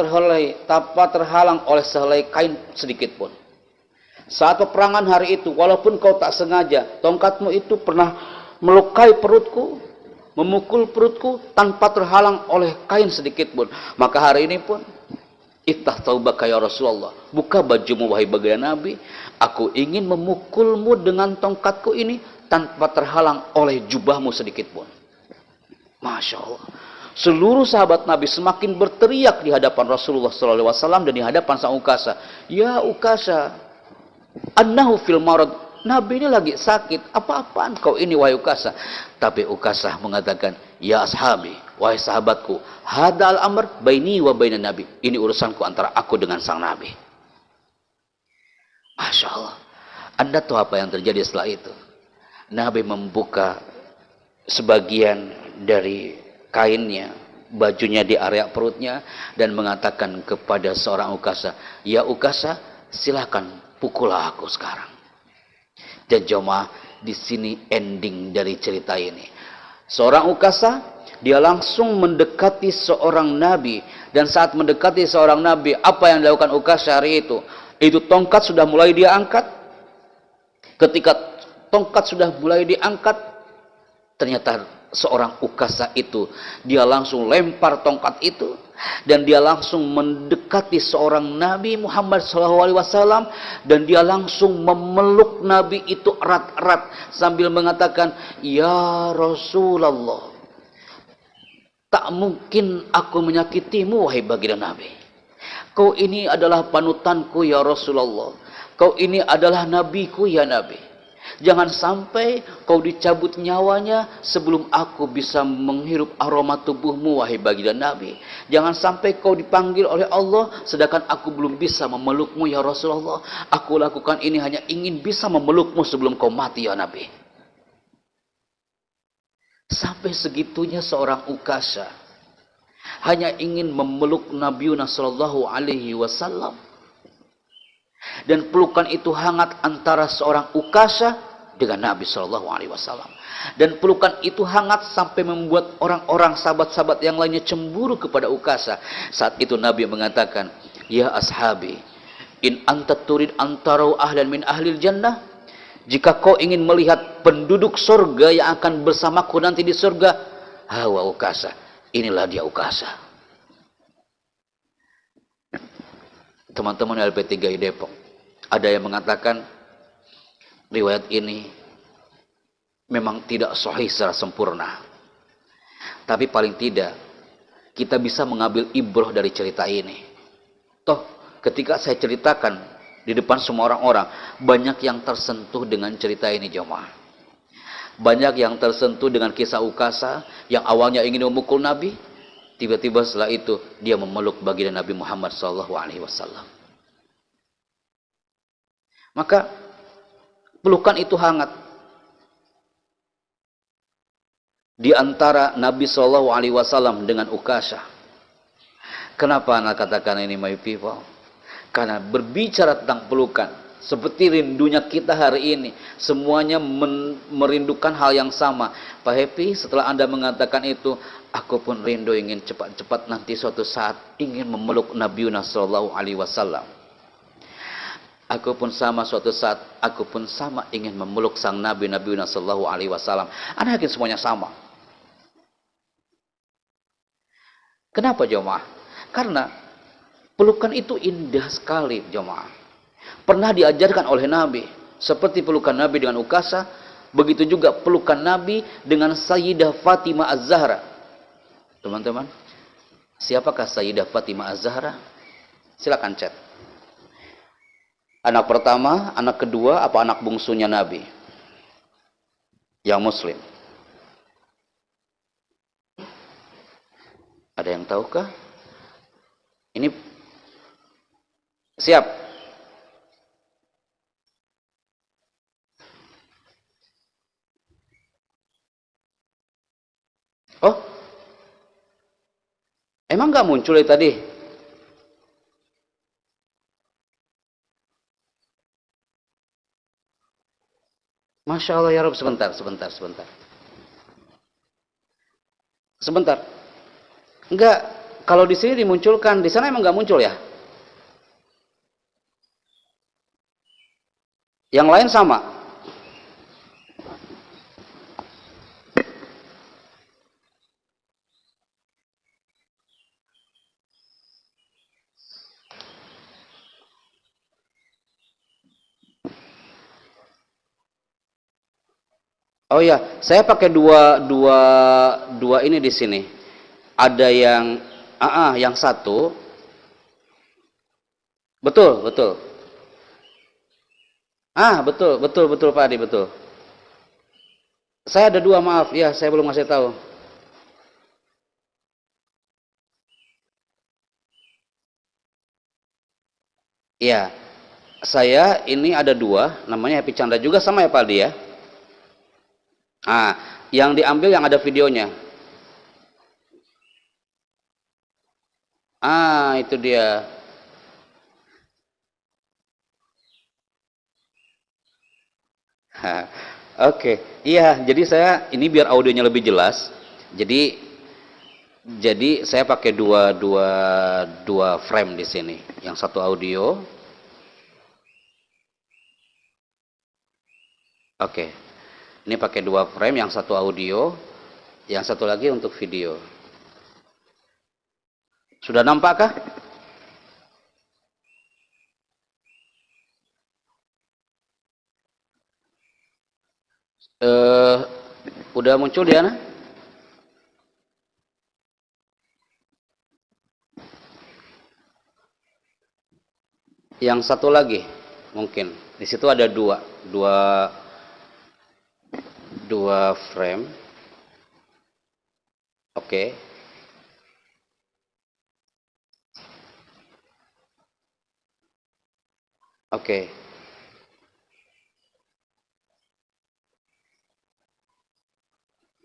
terhalang oleh sehelai kain sedikit pun. Saat peperangan hari itu, walaupun kau tak sengaja, tongkatmu itu pernah melukai perutku, memukul perutku tanpa terhalang oleh kain sedikit pun. Maka hari ini pun, iftah taubaka ya Rasulullah, buka bajumu wahai baginda Nabi, aku ingin memukulmu dengan tongkatku ini tanpa terhalang oleh jubahmu sedikit pun. Masya Allah. Seluruh sahabat Nabi semakin berteriak di hadapan Rasulullah SAW dan di hadapan sang Ukasha. Ya Ukasha, annahu fil marad. Nabi ini lagi sakit. Apa-apaan kau ini wahai Ukasha? Tapi Ukasha mengatakan, ya ashabi, wahai sahabatku, hadal amr baini wa baina Nabi. Ini urusanku antara aku dengan sang Nabi. Masya Allah. Anda tahu apa yang terjadi setelah itu? Nabi membuka sebagian dari kainnya, bajunya di area perutnya, dan mengatakan kepada seorang Ukasha, ya Ukasha, silakan pukullah aku sekarang. Dan jemaah, di sini ending dari cerita ini. Seorang Ukasha, dia langsung mendekati seorang nabi, dan saat mendekati seorang nabi, apa yang dilakukan Ukasha hari itu? Itu tongkat sudah mulai dia angkat. Ketika tongkat sudah mulai diangkat, ternyata seorang Ukasha itu, dia langsung lempar tongkat itu, dan dia langsung mendekati seorang Nabi Muhammad SAW, dan dia langsung memeluk Nabi itu erat-erat sambil mengatakan, ya Rasulullah, tak mungkin aku menyakitimu wahai baginda Nabi. Kau ini adalah panutanku ya Rasulullah. Kau ini adalah nabiku ya Nabi. Jangan sampai kau dicabut nyawanya sebelum aku bisa menghirup aroma tubuhmu wahai baginda Nabi. Jangan sampai kau dipanggil oleh Allah sedangkan aku belum bisa memelukmu ya Rasulullah. Aku lakukan ini hanya ingin bisa memelukmu sebelum kau mati ya Nabi. Sampai segitunya seorang Ukasha hanya ingin memeluk Nabi sallallahu alaihi wasallam. Dan pelukan itu hangat antara seorang Ukasha dengan Nabi sallallahu alaihi wasallam. Dan pelukan itu hangat sampai membuat orang-orang sahabat-sahabat yang lainnya cemburu kepada Ukasha. Saat itu Nabi mengatakan, ya ashabi, in anta turid antarau ahlan min ahlil jannah, jika kau ingin melihat penduduk surga yang akan bersamaku nanti di surga, hawa Ukasha, inilah dia Ukasha. Teman-teman LP3I Depok, ada yang mengatakan riwayat ini memang tidak sahih secara sempurna, tapi paling tidak kita bisa mengambil ibrah dari cerita ini. Toh ketika saya ceritakan di depan semua orang-orang, banyak yang tersentuh dengan cerita ini jemaah. Banyak yang tersentuh dengan kisah Ukasha yang awalnya ingin memukul Nabi, tiba-tiba setelah itu dia memeluk baginda Nabi Muhammad SAW. Maka pelukan itu hangat di antara Nabi SAW dengan Ukasha. Kenapa anak katakan ini my people? Karena berbicara tentang pelukan, seperti rindunya kita hari ini, semuanya merindukan hal yang sama. Pak Happy, setelah Anda mengatakan itu, aku pun rindu ingin cepat-cepat nanti suatu saat ingin memeluk Nabi sallallahu alaihi wasallam. Aku pun sama suatu saat, aku pun sama ingin memeluk sang Nabi sallallahu alaihi wasallam. Anda yakin semuanya sama? Kenapa jemaah? Karena pelukan itu indah sekali jemaah. Pernah diajarkan oleh Nabi, seperti pelukan Nabi dengan Ukasha, begitu juga pelukan Nabi dengan Sayyidah Fatimah Az-Zahra. Teman-teman, siapakah Sayyidah Fatimah Az-Zahra? Silakan chat. Anak pertama, anak kedua, apa anak bungsunya Nabi? Yang Muslim. Ada yang tahukah? Ini siap. Oh, emang nggak muncul tadi? Masya Allah ya Rabb, sebentar. Enggak, kalau di sini dimunculkan, di sana emang nggak muncul ya? Yang lain sama. Oh ya, saya pakai dua ini di sini. Ada yang satu, betul. Betul Pak Adi, betul. Saya ada dua, maaf ya, saya belum ngasih tahu. Iya, Saya ini ada dua, namanya Happy Chandra juga sama ya Pak Aldi ya. Ah, yang diambil yang ada videonya. Ah, itu dia. Oke, iya. Jadi saya ini biar audionya lebih jelas. Jadi saya pakai dua frame di sini. Yang satu audio. Oke. Ini pakai dua frame, yang satu audio, yang satu lagi untuk video. Sudah nampakkah? Eh, udah muncul Diana? Yang satu lagi mungkin. Di situ ada dua dua frame. Oke. Oke.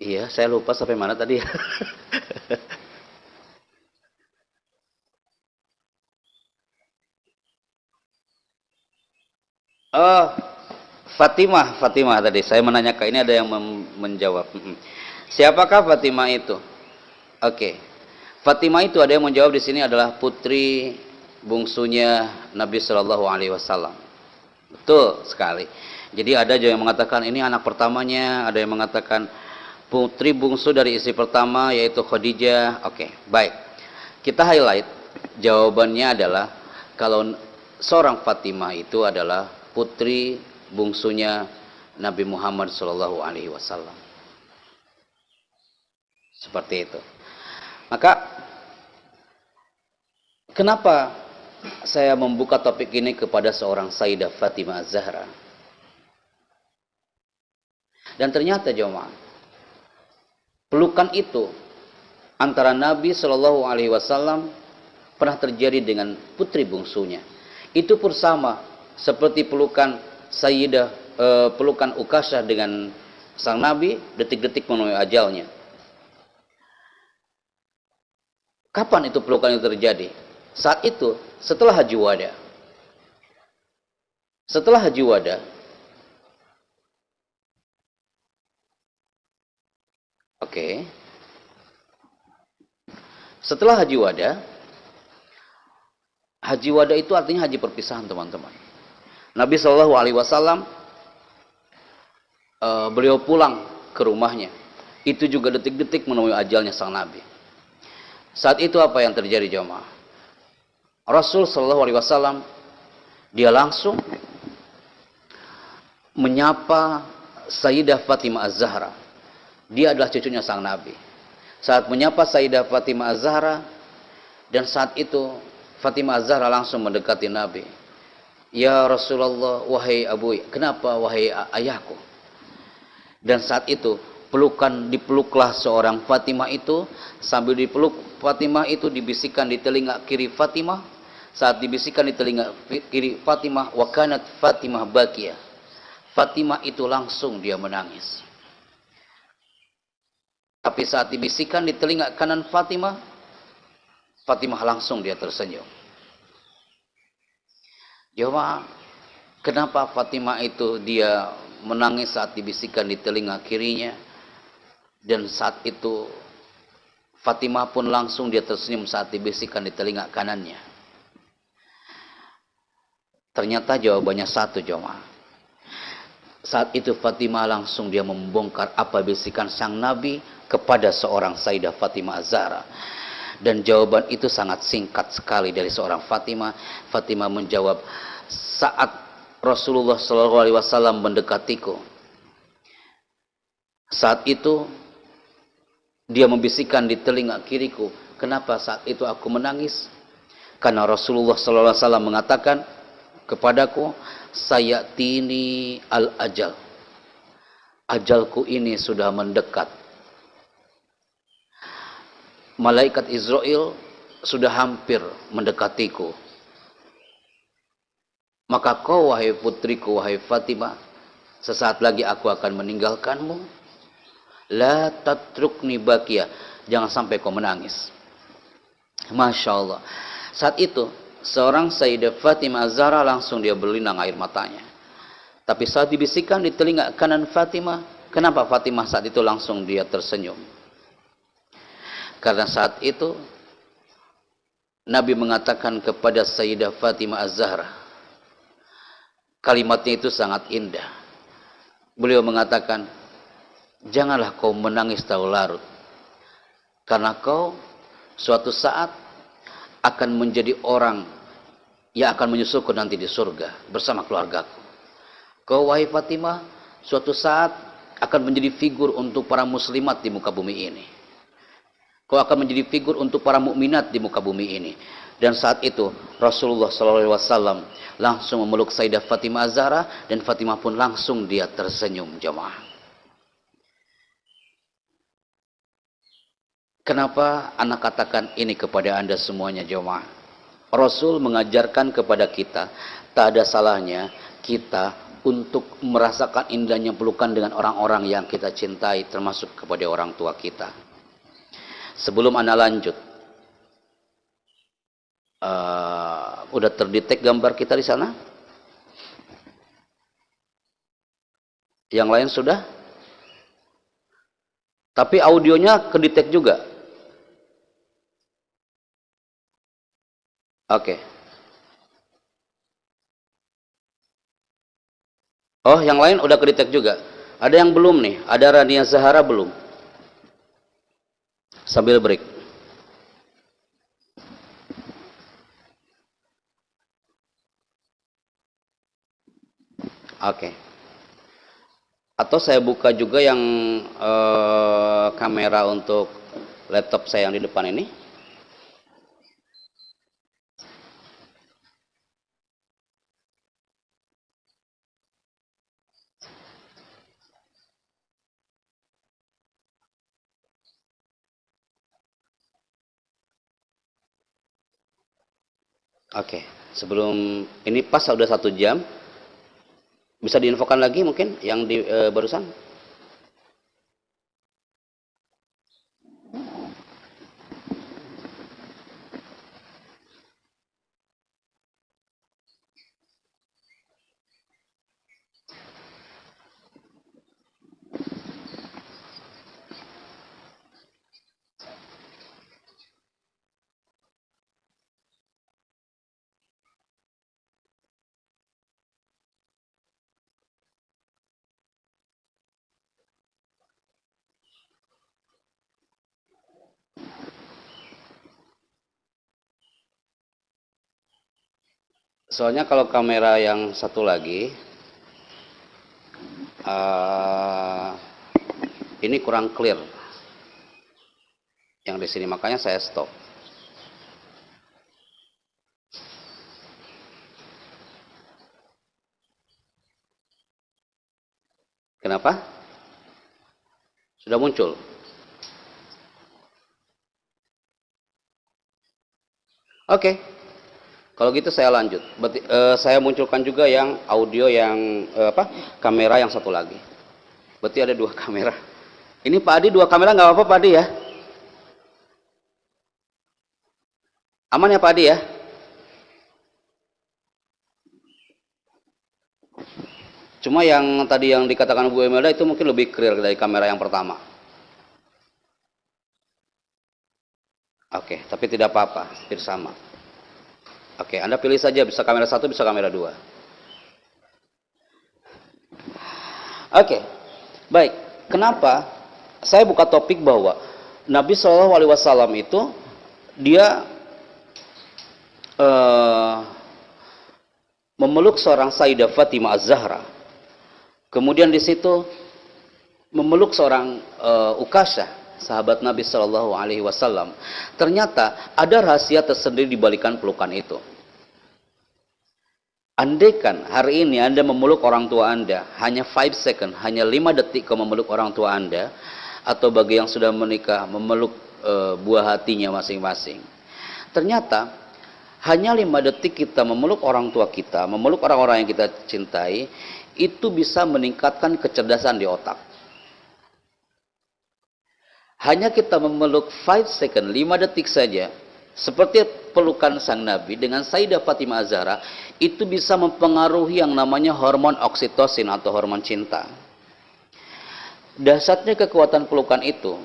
Iya, saya lupa sampai mana tadi. Oh, Fatimah tadi. Saya menanyakan, ini ada yang menjawab. Siapakah Fatimah itu? Oke. Fatimah itu ada yang menjawab di sini adalah putri bungsunya Nabi Shallallahu Alaihi Wasallam. Betul sekali. Jadi ada yang mengatakan ini anak pertamanya, ada yang mengatakan putri bungsu dari istri pertama yaitu Khadijah. Oke, baik. Kita highlight jawabannya adalah kalau seorang Fatimah itu adalah putri bungsunya Nabi Muhammad Shallallahu Alaihi Wasallam. Seperti itu. Maka kenapa saya membuka topik ini kepada seorang Sayyidah Fatimah Az-Zahra? Dan ternyata jemaah, pelukan itu antara Nabi Shallallahu Alaihi Wasallam pernah terjadi dengan putri bungsunya. Itu pun sama seperti pelukan pelukan Ukasyah dengan sang Nabi detik-detik menuju ajalnya. Kapan itu pelukan itu terjadi? Saat itu setelah Haji Wada. Setelah Haji Wada, oke. Setelah Haji Wada itu artinya haji perpisahan teman-teman. Nabi Shallallahu Alaihi Wasallam beliau pulang ke rumahnya. Itu juga detik-detik menemui ajalnya sang Nabi. Saat itu apa yang terjadi jemaah? Rasul Shallallahu Alaihi Wasallam dia langsung menyapa Sayyidah Fatimah Az-Zahra. Dia adalah cucunya sang Nabi. Saat menyapa Sayyidah Fatimah Az-Zahra, dan saat itu Fatimah Az-Zahra langsung mendekati Nabi. Ya Rasulullah, wahai abu, kenapa wahai ayahku? Dan saat itu dipeluklah seorang Fatimah itu. Sambil dipeluk Fatimah itu dibisikkan di telinga kiri Fatimah. Saat dibisikkan di telinga kiri Fatimah, wa kanat Fatimah bakiyah. Fatimah itu langsung dia menangis. Tapi saat dibisikkan di telinga kanan Fatimah, Fatimah langsung dia tersenyum. Jemaah, kenapa Fatimah itu dia menangis saat dibisikkan di telinga kirinya, dan saat itu Fatimah pun langsung dia tersenyum saat dibisikkan di telinga kanannya? Ternyata jawabannya satu jemaah. Saat itu Fatimah langsung dia membongkar apa bisikan sang Nabi kepada seorang Sayyidah Fatimah Az-Zahra. Dan jawaban itu sangat singkat sekali dari seorang Fatimah. Fatimah menjawab, saat Rasulullah SAW mendekatiku, saat itu dia membisikkan di telinga kiriku. Kenapa saat itu aku menangis? Karena Rasulullah SAW mengatakan kepadaku, sayatini al-ajal, ajalku ini sudah mendekat. Malaikat Israel sudah hampir mendekatiku. Maka kau wahai putriku, wahai Fatimah, sesaat lagi aku akan meninggalkanmu. La tatrukni bakia, jangan sampai kau menangis. Masya Allah. Saat itu seorang Sayyidah Fatimah Az-Zahra langsung dia berlinang air matanya. Tapi saat dibisikkan di telinga kanan Fatimah, kenapa Fatimah saat itu langsung dia tersenyum? Karena saat itu Nabi mengatakan kepada Sayyidah Fatimah Az-Zahra, kalimatnya itu sangat indah. Beliau mengatakan, janganlah kau menangis tahu larut, karena kau suatu saat akan menjadi orang yang akan menyusulku nanti di surga bersama keluargaku. Kau wahai Fatimah, suatu saat akan menjadi figur untuk para muslimat di muka bumi ini. Kau akan menjadi figur untuk para mukminat di muka bumi ini. Dan saat itu Rasulullah SAW langsung memeluk Sayyidah Fatimah Az-Zahra, dan Fatimah pun langsung dia tersenyum. Jemaah, kenapa anak katakan ini kepada anda semuanya jemaah? Rasul mengajarkan kepada kita, tak ada salahnya kita untuk merasakan indahnya pelukan dengan orang-orang yang kita cintai, termasuk kepada orang tua kita. Sebelum anda lanjut, udah terdetek gambar kita di sana? Yang lain sudah? Tapi audionya kedetek juga. Oke. Oh, yang lain udah kedetek juga. Ada yang belum nih? Ada Rania Zahara belum? Sambil break. Oke. Atau saya buka juga yang kamera untuk laptop saya yang di depan ini. Oke, sebelum ini pas sudah 1 jam, bisa diinfokan lagi mungkin yang di barusan? Soalnya kalau kamera yang satu lagi ini kurang clear yang di sini, makanya saya stop. Kenapa? Sudah muncul? Oke. Kalau gitu saya lanjut. Berarti, saya munculkan juga yang audio yang kamera yang satu lagi. Berarti ada 2 kamera. Ini Pak Adi 2 kamera nggak apa-apa Pak Adi ya? Aman ya Pak Adi ya? Cuma yang tadi yang dikatakan Bu Emelda itu mungkin lebih clear dari kamera yang pertama. Oke, tapi tidak apa-apa, hampir sama. Oke, Anda pilih saja, bisa kamera 1, bisa kamera 2. Oke, baik. Kenapa saya buka topik bahwa Nabi SAW itu dia memeluk seorang Sayyidah Fatimah Az-Zahra, kemudian di situ memeluk seorang Ukasyah, sahabat Nabi SAW. Ternyata ada rahasia tersendiri di balikan pelukan itu. Andaikan hari ini Anda memeluk orang tua Anda hanya 5 second, hanya 5 detik kau memeluk orang tua Anda, atau bagi yang sudah menikah memeluk buah hatinya masing-masing, ternyata Hanya 5 detik kita memeluk orang tua kita, memeluk orang-orang yang kita cintai, itu bisa meningkatkan kecerdasan di otak. Hanya kita memeluk 5 second, 5 detik saja, seperti pelukan sang Nabi dengan Sayyidah Fatimah Az-Zahra, itu bisa mempengaruhi yang namanya hormon oksitosin atau hormon cinta. Dahsyatnya kekuatan pelukan itu.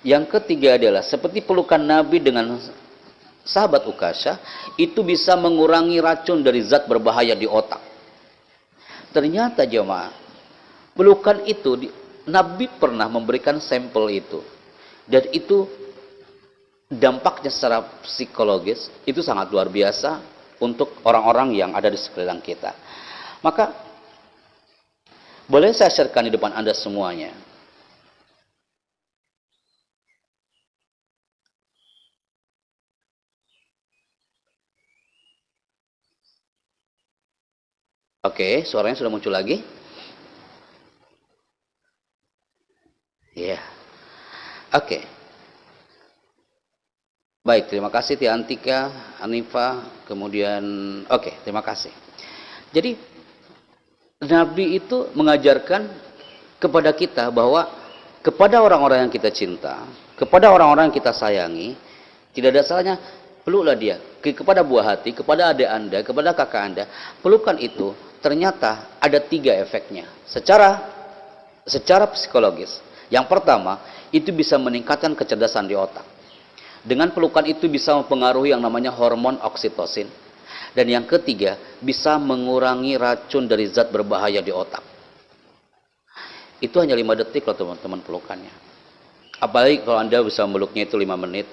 Yang ketiga adalah seperti pelukan Nabi dengan sahabat Ukasyah, itu bisa mengurangi racun dari zat berbahaya di otak. Ternyata jemaah, pelukan itu Nabi pernah memberikan sampel itu, dan itu dampaknya secara psikologis itu sangat luar biasa untuk orang-orang yang ada di sekeliling kita. Maka boleh saya sharekan di depan Anda semuanya. Oke, suaranya sudah muncul lagi? Iya. Oke. Baik, terima kasih Tia Antika, Hanifa, kemudian terima kasih. Jadi Nabi itu mengajarkan kepada kita bahwa kepada orang-orang yang kita cinta, kepada orang-orang yang kita sayangi, tidak ada salahnya peluklah dia. Kepada buah hati, kepada adik Anda, kepada kakak Anda, pelukan itu ternyata ada 3 efeknya secara psikologis. Yang pertama, itu bisa meningkatkan kecerdasan di otak. Dengan pelukan itu bisa mempengaruhi yang namanya hormon oksitosin. Dan yang ketiga, bisa mengurangi racun dari zat berbahaya di otak. Itu hanya 5 detik loh teman-teman pelukannya. Apalagi kalau Anda bisa memeluknya itu 5 menit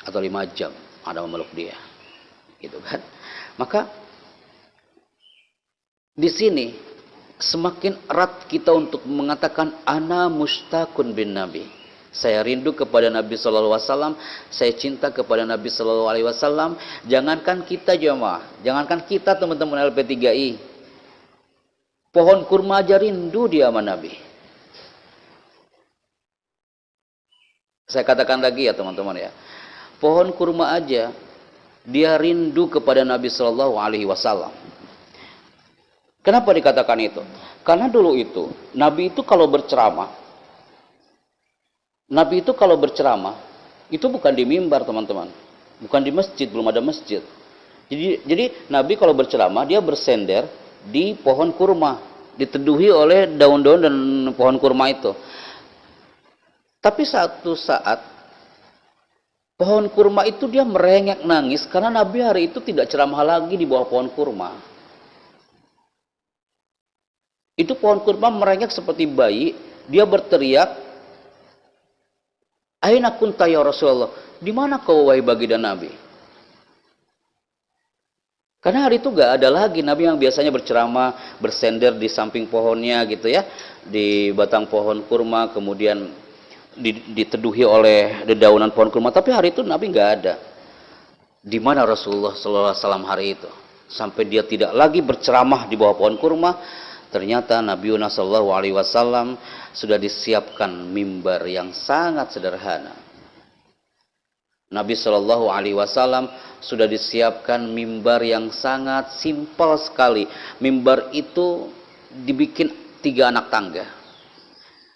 atau 5 jam Anda memeluk dia. Gitu kan? Maka di sini semakin erat kita untuk mengatakan ana mustaqun bin Nabi. Saya rindu kepada Nabi sallallahu alaihi wasallam, saya cinta kepada Nabi sallallahu alaihi wasallam. Jangankan kita jemaah, jangankan kita teman-teman LP3I. Pohon kurma aja rindu dia sama Nabi. Saya katakan lagi ya teman-teman ya. Pohon kurma aja dia rindu kepada Nabi sallallahu alaihi wasallam. Kenapa dikatakan itu? Karena dulu itu Nabi itu kalau berceramah itu bukan di mimbar teman-teman, bukan di masjid, belum ada masjid. Jadi Nabi kalau berceramah dia bersender di pohon kurma, diteduhi oleh daun-daun dan pohon kurma itu. Tapi satu saat pohon kurma itu dia merengek nangis karena Nabi hari itu tidak ceramah lagi di bawah pohon kurma. Itu pohon kurma merengek seperti bayi, dia berteriak, "Aina kunta ya Rasulullah?" Di mana kau wahai baginda Nabi? Karena hari itu gak ada lagi Nabi yang biasanya berceramah, bersender di samping pohonnya gitu ya, di batang pohon kurma, kemudian diteduhi oleh dedaunan pohon kurma. Tapi hari itu Nabi gak ada. Di mana Rasulullah SAW hari itu? Sampai dia tidak lagi berceramah di bawah pohon kurma. Ternyata Nabi sallallahu alaihi wasallam sudah disiapkan mimbar yang sangat sederhana. Nabi sallallahu alaihi wasallam sudah disiapkan mimbar yang sangat simpel sekali. Mimbar itu dibikin 3 anak tangga.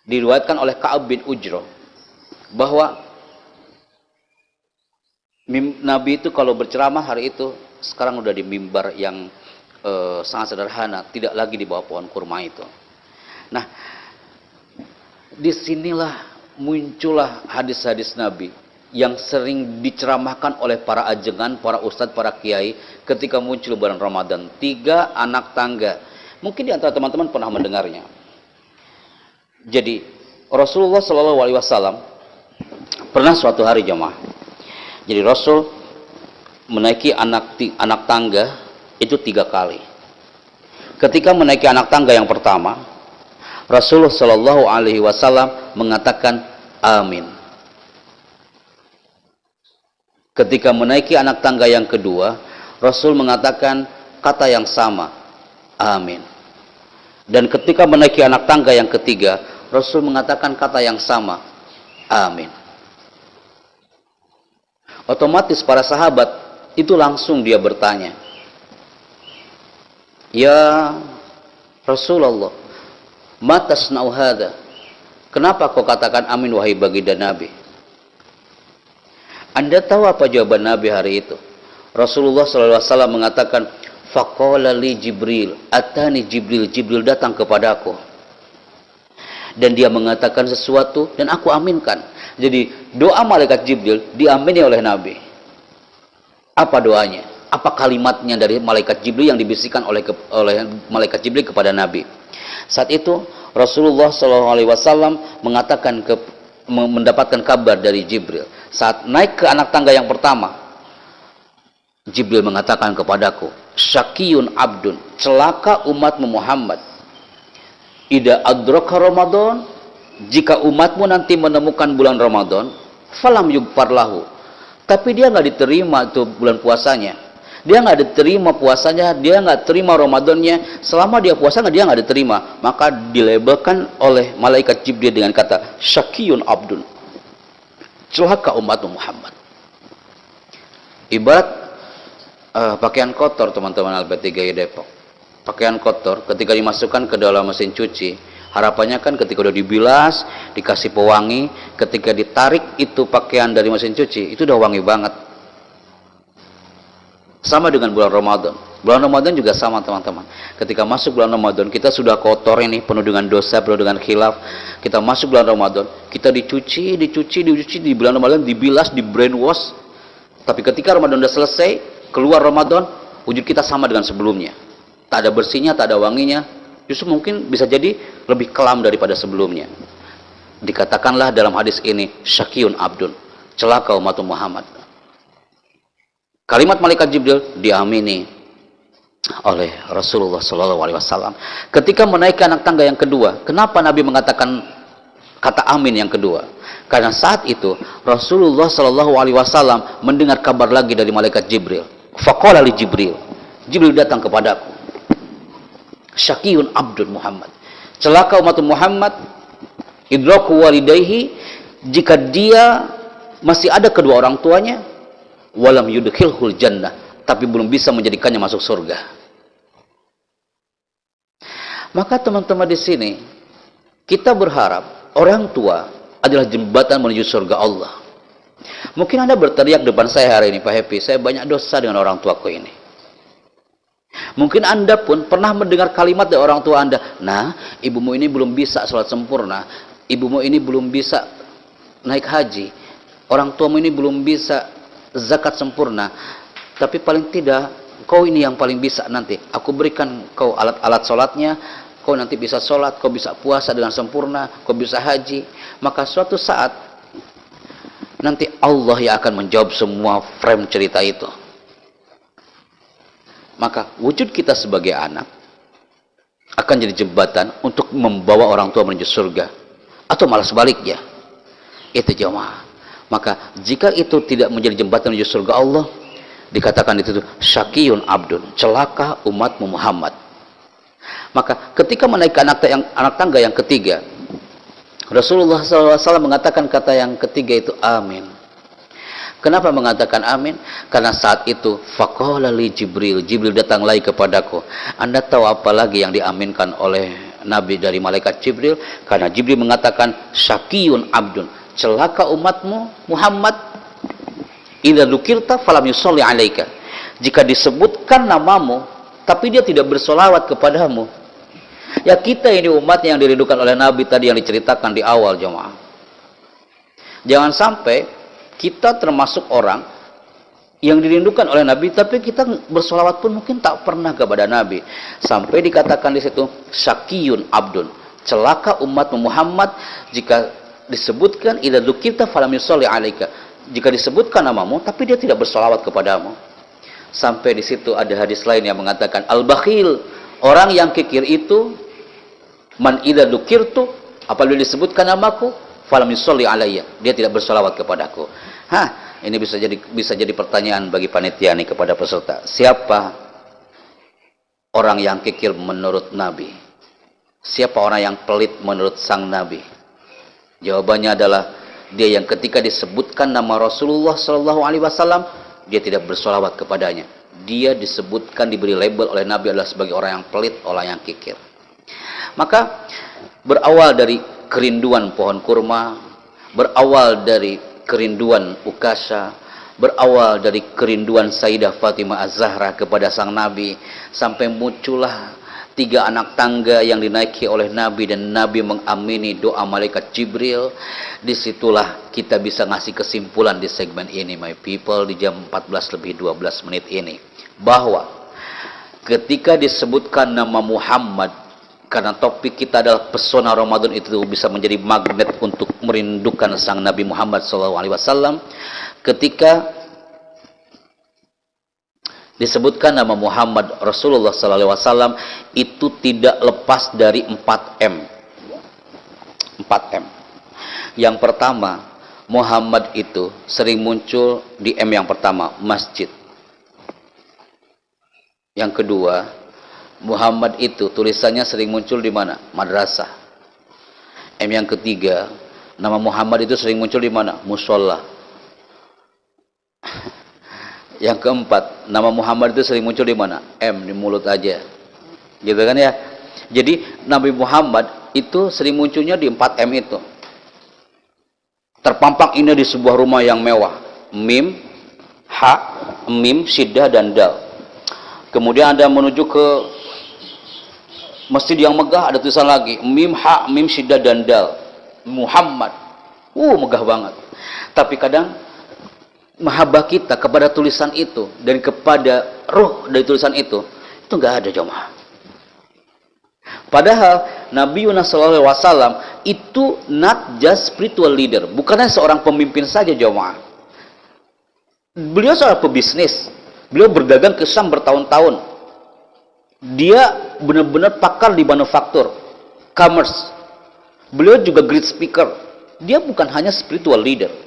Diriwayatkan oleh Ka'ab bin Ujrah bahwa Nabi itu kalau berceramah hari itu sekarang udah di mimbar yang sangat sederhana, tidak lagi di bawah pohon kurma itu. Nah, disinilah muncullah hadis-hadis Nabi yang sering diceramahkan oleh para ajengan, para ustadz, para kiai ketika muncul bulan Ramadan. 3 anak tangga. Mungkin di antara teman-teman pernah mendengarnya. Jadi Rasulullah Shallallahu Alaihi Wasallam pernah suatu hari jemaah. Jadi Rasul menaiki anak tangga itu 3 kali. Ketika menaiki anak tangga yang pertama, Rasulullah Shallallahu Alaihi Wasallam mengatakan amin. Ketika menaiki anak tangga yang kedua, Rasul mengatakan kata yang sama, amin. Dan ketika menaiki anak tangga yang ketiga, Rasul mengatakan kata yang sama, amin. Otomatis para sahabat itu langsung dia bertanya, "Ya Rasulullah, ma tasna'u hadza?" Kenapa kau katakan amin wahai baginda Nabi? Anda tahu apa jawaban Nabi hari itu? Rasulullah SAW mengatakan, "Faqala li Jibril, atani Jibril, Jibril datang kepadaku. Dan dia mengatakan sesuatu dan aku aminkan." Jadi doa malaikat Jibril diamini oleh Nabi. Apa doanya? Apa kalimatnya dari malaikat Jibril yang dibisikkan oleh malaikat Jibril kepada Nabi? Saat itu Rasulullah SAW mengatakan mendapatkan kabar dari Jibril. Saat naik ke anak tangga yang pertama, Jibril mengatakan kepadaku, "Syakiyun abdun, celaka umatmu Muhammad. Ida adraka Ramadan, jika umatmu nanti menemukan bulan Ramadan, falam yugfar lahu." Tapi dia nggak diterima tuh bulan puasanya. Dia nggak diterima puasanya, dia nggak terima Ramadannya. Selama dia puasa dia nggak diterima, maka dilabelkan oleh malaikat Jibril dengan kata Syakiyun abdun, celaka umat Muhammad. Ibarat pakaian kotor, teman-teman LP3I Depok. Pakaian kotor ketika dimasukkan ke dalam mesin cuci, harapannya kan ketika udah dibilas, dikasih pewangi, ketika ditarik itu pakaian dari mesin cuci, itu udah wangi banget. Sama dengan bulan Ramadan. Bulan Ramadan juga sama, teman-teman. Ketika masuk bulan Ramadan, kita sudah kotor ini, penuh dengan dosa, penuh dengan khilaf. Kita masuk bulan Ramadan, kita dicuci di bulan Ramadan, dibilas, di brainwash. Tapi ketika Ramadan sudah selesai, keluar Ramadan, wujud kita sama dengan sebelumnya. Tak ada bersihnya, tak ada wanginya. Justru mungkin bisa jadi lebih kelam daripada sebelumnya. Dikatakanlah dalam hadis ini, Syakiyun abdun, celaka umat Muhammad. Kalimat malaikat Jibril diamini oleh Rasulullah SAW. Ketika menaiki anak tangga yang kedua, kenapa Nabi mengatakan kata amin yang kedua? Karena saat itu Rasulullah SAW mendengar kabar lagi dari malaikat Jibril. Faqala li Jibril, Jibril datang kepadaku, Syakiyun abdun Muhammad, celaka umat Muhammad, idraku walidayhi, jika dia masih ada kedua orang tuanya, walam yudkhilhul jannah, tapi belum bisa menjadikannya masuk surga. Maka teman-teman di sini kita berharap orang tua adalah jembatan menuju surga Allah. Mungkin Anda berteriak depan saya hari ini, "Pak Happy, saya banyak dosa dengan orang tuaku ini." Mungkin Anda pun pernah mendengar kalimat dari orang tua Anda, "Nah, ibumu ini belum bisa sholat sempurna, ibumu ini belum bisa naik haji, orang tuamu ini belum bisa zakat sempurna, tapi paling tidak kau ini yang paling bisa nanti. Aku berikan kau alat-alat sholatnya, kau nanti bisa sholat, kau bisa puasa dengan sempurna, kau bisa haji." Maka suatu saat nanti Allah yang akan menjawab semua frame cerita itu. Maka wujud kita sebagai anak akan jadi jembatan untuk membawa orang tua menuju surga, atau malah sebaliknya. Itu jemaah. Maka jika itu tidak menjadi jembatan menuju surga Allah, dikatakan itu Syakiyun abdun, celaka umatmu Muhammad. Maka ketika menaikkan anak tangga yang ketiga, Rasulullah SAW mengatakan kata yang ketiga itu amin. Kenapa mengatakan amin? Karena saat itu faqala li Jibril, Jibril datang lagi kepadaku. Anda tahu apa lagi yang diaminkan oleh Nabi dari malaikat Jibril? Karena Jibril mengatakan Syakiyun abdun, celaka umatmu Muhammad, idza dzukirta falam yusolli alaika, jika disebutkan namamu tapi dia tidak bersolawat kepadamu. Ya, kita ini umat yang dirindukan oleh Nabi tadi yang diceritakan di awal, jemaah. Jangan sampai kita termasuk orang yang dirindukan oleh Nabi tapi kita bersolawat pun mungkin tak pernah kepada Nabi. Sampai dikatakan di situ Syakiyun abdun, celaka umatmu Muhammad, jika disebutkan idza dzukirta falam yusolli alaika, jika disebutkan namamu tapi dia tidak bersolawat kepadamu. Sampai di situ ada hadis lain yang mengatakan al-bakhil, orang yang kikir itu, man idza dzukirtu, apabila disebutkan namaku falam yusolli alayya, dia tidak bersolawat kepadaku. Ini bisa jadi pertanyaan bagi panitia nih kepada peserta. Siapa orang yang kikir menurut Nabi? Siapa orang yang pelit menurut sang Nabi? Jawabannya adalah dia yang ketika disebutkan nama Rasulullah SAW dia tidak bersolawat kepadanya. Dia disebutkan, diberi label oleh Nabi adalah sebagai orang yang pelit, orang yang kikir. Maka berawal dari kerinduan pohon kurma, berawal dari kerinduan Ukasha, berawal dari kerinduan Sayyidah Fatimah Az-Zahra kepada sang Nabi, sampai muncullah 3 anak tangga yang dinaiki oleh Nabi, dan Nabi mengamini doa malaikat Jibril. Disitulah kita bisa ngasih kesimpulan di segmen ini, my people, di jam 14:12 ini, bahwa ketika disebutkan nama Muhammad, karena topik kita adalah pesona Ramadan itu bisa menjadi magnet untuk merindukan sang Nabi Muhammad SAW. Ketika disebutkan nama Muhammad Rasulullah SAW, itu tidak lepas dari 4M. 4M. Yang pertama, Muhammad itu sering muncul di M yang pertama, masjid. Yang kedua, Muhammad itu tulisannya sering muncul di mana? Madrasah. M yang ketiga, nama Muhammad itu sering muncul di mana? Musola. Yang keempat, nama Muhammad itu sering muncul di mana? M, di mulut aja. Gitu kan ya? Jadi Nabi Muhammad itu sering munculnya di 4M itu. Terpampang ini di sebuah rumah yang mewah. Mim, ha, mim, syiddah, dan dal. Kemudian Anda menuju ke masjid yang megah, ada tulisan lagi mim, ha, mim, syiddah, dan dal. Muhammad. Megah banget. Tapi kadang mahabbah kita kepada tulisan itu dan kepada ruh dari tulisan itu nggak ada, jemaah. Padahal Nabi Yunus SAW itu not just spiritual leader, bukannya seorang pemimpin saja, jemaah. Beliau seorang pebisnis, beliau berdagang ke Syam bertahun-tahun. Dia benar-benar pakar di manufaktur, commerce. Beliau juga great speaker. Dia bukan hanya spiritual leader.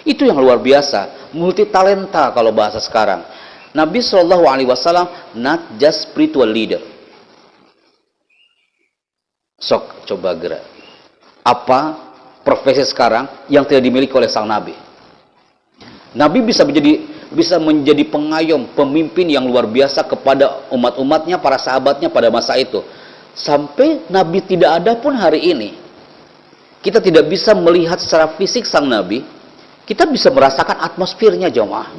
Itu yang luar biasa, multi talenta kalau bahasa sekarang. Nabi SAW not just spiritual leader. Sok, coba gerak. Apa profesi sekarang yang tidak dimiliki oleh sang Nabi? Nabi bisa menjadi pengayom, pemimpin yang luar biasa kepada umat-umatnya, para sahabatnya pada masa itu. Sampai Nabi tidak ada pun hari ini, kita tidak bisa melihat secara fisik sang Nabi. Kita bisa merasakan atmosfernya, jemaah.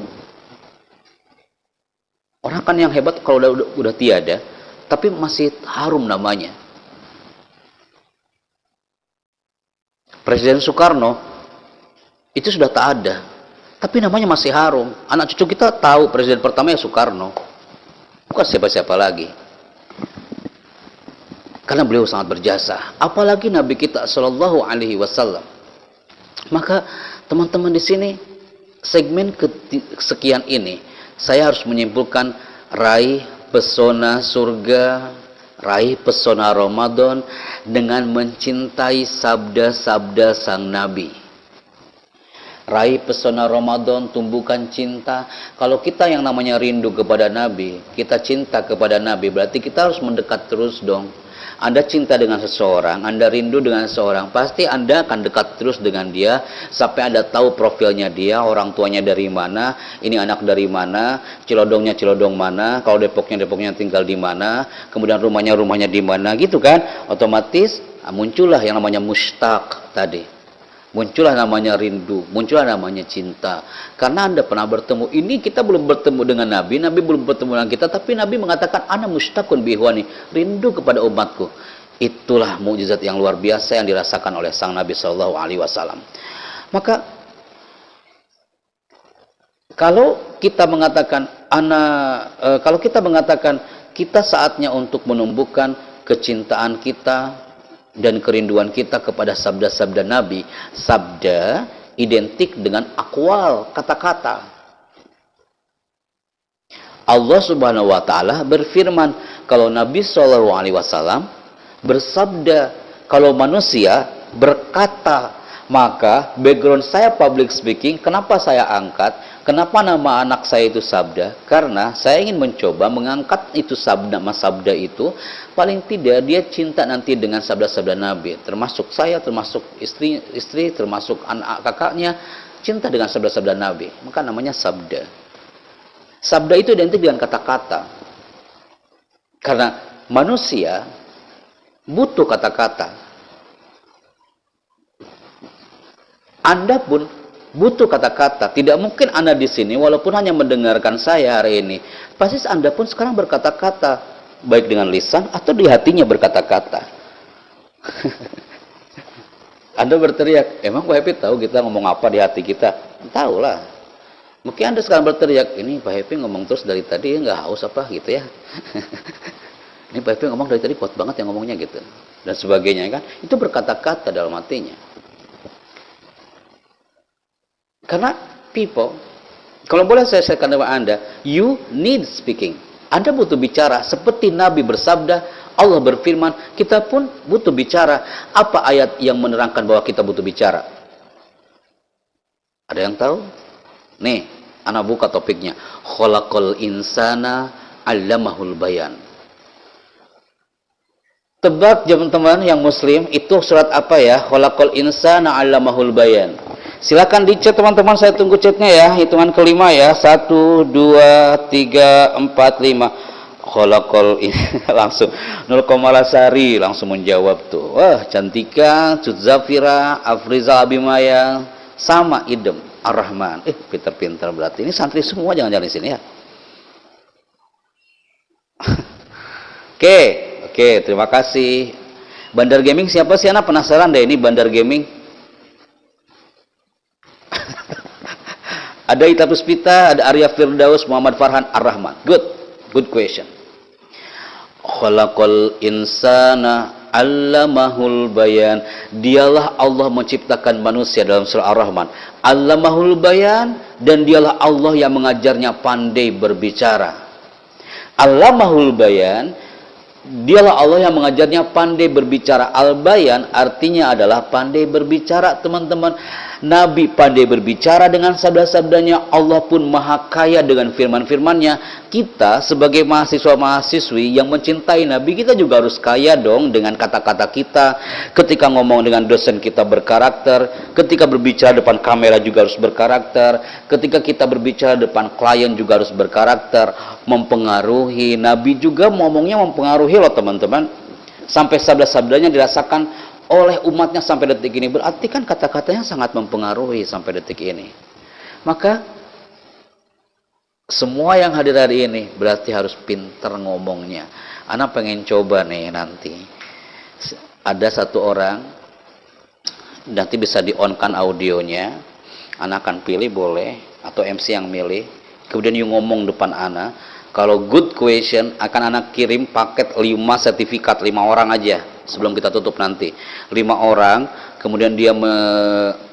Orang kan yang hebat kalau udah tiada, tapi masih harum namanya. Presiden Soekarno itu sudah tak ada, tapi namanya masih harum. Anak cucu kita tahu presiden pertama ya Soekarno, bukan siapa-siapa lagi. Karena beliau sangat berjasa. Apalagi Nabi kita Shallallahu Alaihi Wasallam. Maka teman-teman di sini, segmen kesekian ini saya harus menyimpulkan, raih pesona surga, raih pesona Ramadan dengan mencintai sabda-sabda sang Nabi. Raih pesona Ramadan, tumbuhkan cinta. Kalau kita yang namanya rindu kepada Nabi, kita cinta kepada Nabi, berarti kita harus mendekat terus dong. Anda cinta dengan seseorang, Anda rindu dengan seseorang, pasti Anda akan dekat terus dengan dia sampai Anda tahu profilnya dia, orang tuanya dari mana, ini anak dari mana, cilodongnya cilodong mana, kalau Depoknya tinggal di mana, kemudian rumahnya di mana, gitu kan? Otomatis muncullah yang namanya mushtaq tadi. Muncullah namanya rindu, muncullah namanya cinta. Karena Anda pernah bertemu, ini kita belum bertemu dengan Nabi, Nabi belum bertemu dengan kita, tapi Nabi mengatakan, ana mushtaqun bihwani, rindu kepada umatku. Itulah mukjizat yang luar biasa yang dirasakan oleh sang Nabi SAW. Maka, kalau kita mengatakan, kita saatnya untuk menumbuhkan kecintaan kita dan kerinduan kita kepada sabda-sabda Nabi. Sabda identik dengan akwal, kata-kata. Allah Subhanahu wa taala berfirman, kalau Nabi SAW bersabda, kalau manusia berkata, maka background saya public speaking, kenapa saya angkat? Kenapa nama anak saya itu Sabda? Karena saya ingin mencoba mengangkat itu sabda, nama sabda itu, paling tidak dia cinta nanti dengan sabda-sabda Nabi, termasuk saya, termasuk istri, termasuk anak kakaknya, cinta dengan sabda-sabda Nabi, maka namanya sabda. Sabda itu identik dengan kata-kata. Karena manusia butuh kata-kata. Anda pun butuh kata-kata. Tidak mungkin Anda di sini walaupun hanya mendengarkan saya hari ini, pasti Anda pun sekarang berkata-kata, baik dengan lisan atau di hatinya berkata-kata. Anda berteriak, emang Pak Happy tahu kita ngomong apa di hati kita? Tahu lah. Mungkin Anda sekarang berteriak, ini Pak Happy ngomong terus dari tadi, nggak haus apa gitu ya. Ini Pak Happy ngomong dari tadi kuat banget yang ngomongnya gitu. Dan sebagainya kan. Itu berkata-kata dalam hatinya. Karena people, kalau boleh saya sharekan dengan Anda, you need speaking. Anda butuh bicara. Seperti Nabi bersabda, Allah berfirman, kita pun butuh bicara. Apa ayat yang menerangkan bahwa kita butuh bicara? Ada yang tahu? Nih, anak buka topiknya. Khalaqal insana 'allamahul bayan. Tebak teman-teman yang muslim, itu surat apa ya? Khalaqal insana 'allamahul bayan. Silakan dicet teman-teman, saya tunggu chatnya ya. Hitungan kelima ya. 1, 2, 3, 4, 5. Khalaqal langsung 0, Sari langsung menjawab tuh. Wah, Cantika, Cut Zafira, Afriza Abimaya, sama idem Ar-Rahman. Pintar-pintar berarti. Ini santri semua jangan-jangan di sini ya. Oke, terima kasih. Bandar Gaming siapa sih? Anak penasaran deh ini Bandar Gaming. Ada Ita Puspita, ada Arya Firdaus, Muhammad Farhan, Ar-Rahman. Good question. Khalaqal insana 'allamahul bayan. Dialah Allah menciptakan manusia dalam surah Ar-Rahman. 'Allamahul bayan, dan dialah Allah yang mengajarnya pandai berbicara. 'Allamahul bayan, dialah Allah yang mengajarnya pandai berbicara. Al-bayan artinya adalah pandai berbicara, teman-teman. Nabi pandai berbicara dengan sabda-sabdanya. Allah pun maha kaya dengan firman-firmannya. Kita sebagai mahasiswa-mahasiswi yang mencintai Nabi, kita juga harus kaya dong dengan kata-kata kita. Ketika ngomong dengan dosen kita berkarakter. Ketika berbicara depan kamera juga harus berkarakter. Ketika kita berbicara depan klien juga harus berkarakter. Mempengaruhi. Nabi juga ngomongnya mempengaruhi loh teman-teman. Sampai sabda-sabdanya dirasakan oleh umatnya sampai detik ini. Berarti kan kata-katanya sangat mempengaruhi sampai detik ini. Maka semua yang hadir hari ini berarti harus pinter ngomongnya. Anak pengen coba nih nanti. Ada satu orang, nanti bisa di-on-kan audionya. Anak akan pilih boleh, atau MC yang milih. Kemudian you ngomong depan anak. Kalau good question, akan anak kirim paket 5 sertifikat, 5 orang aja sebelum kita tutup nanti. 5 orang, kemudian dia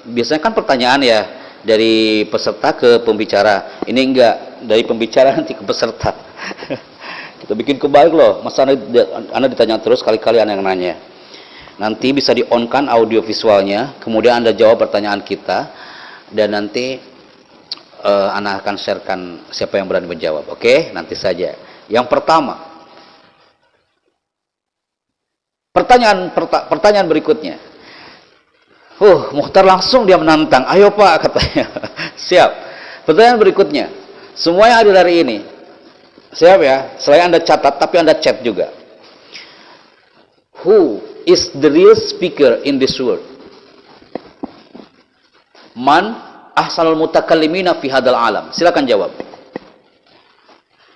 biasanya kan pertanyaan ya dari peserta ke pembicara. Ini enggak, dari pembicara nanti ke peserta. Kita bikin kebaik loh. Masa anda ditanya terus, kali-kali anda yang nanya. Nanti bisa di-on-kan audio visualnya, kemudian Anda jawab pertanyaan kita, dan nanti Anak akan sharekan siapa yang berani menjawab. Oke, nanti saja. Yang pertama, pertanyaan berikutnya. Mukhtar langsung dia menantang. Ayo Pak, katanya. Siap. Pertanyaan berikutnya. Semua yang hadir hari ini, siap ya? Selain Anda catat, tapi Anda chat juga. Who is the real speaker in this world? Man ahsanul mutakallimina fi hadal alam. Silakan jawab.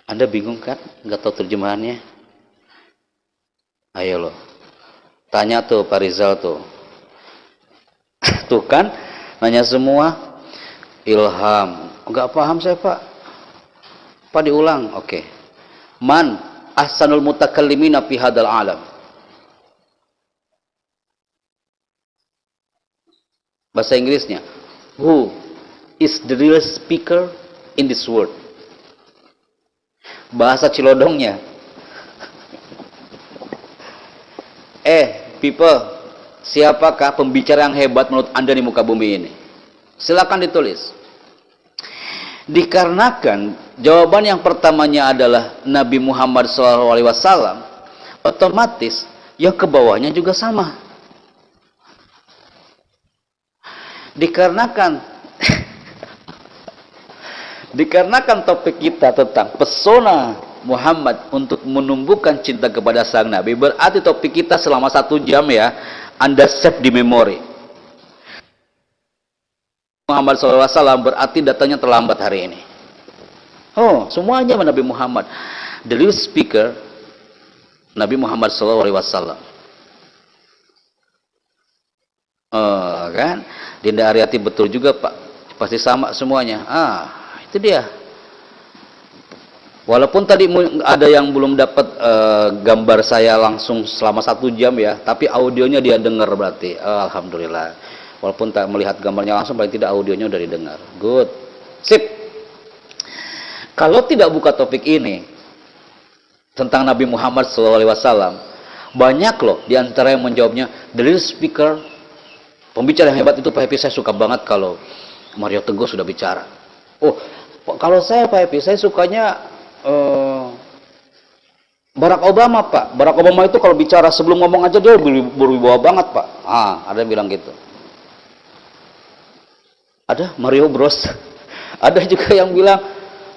Anda bingung kan? Nggak tahu terjemahannya? Ayo loh. Tanya tuh Pak Rizal tuh. Tuh kan? Nanya semua. Ilham. Nggak paham saya Pak. Pak diulang. Oke. Man ahsanul mutakallimina fi hadal alam. Bahasa Inggrisnya. Who is the real speaker in this world? Bahasa Cilodongnya. People, siapakah pembicara yang hebat menurut Anda di muka bumi ini? Silakan ditulis. Dikarenakan jawaban yang pertamanya adalah Nabi Muhammad SAW, otomatis yang ke bawahnya juga sama. Dikarenakan topik kita tentang pesona Muhammad untuk menumbuhkan cinta kepada sang Nabi, berarti topik kita selama 1 jam ya, Anda save di memori. Muhammad SAW berarti datangnya terlambat hari ini. Oh, semuanya Nabi Muhammad. The real speaker Nabi Muhammad SAW. Oh, kan? Dinda Ariati betul juga Pak. Pasti sama semuanya. Itu dia. Walaupun tadi ada yang belum dapat gambar saya langsung selama 1 jam ya, tapi audionya dia dengar berarti. Alhamdulillah. Walaupun tak melihat gambarnya langsung, paling tidak audionya udah didengar. Good. Sip. Kalau tidak buka topik ini tentang Nabi Muhammad SAW, banyak loh diantara yang menjawabnya, the real speaker, pembicara yang hebat itu Pak Happy, saya suka banget kalau Mario Teguh sudah bicara. Oh, kalau saya Pak Happy, saya sukanya Barack Obama Pak. Barack Obama itu kalau bicara sebelum ngomong aja dia berwibawa banget Pak. Ada yang bilang gitu. Ada Mario Bros. Ada juga yang bilang,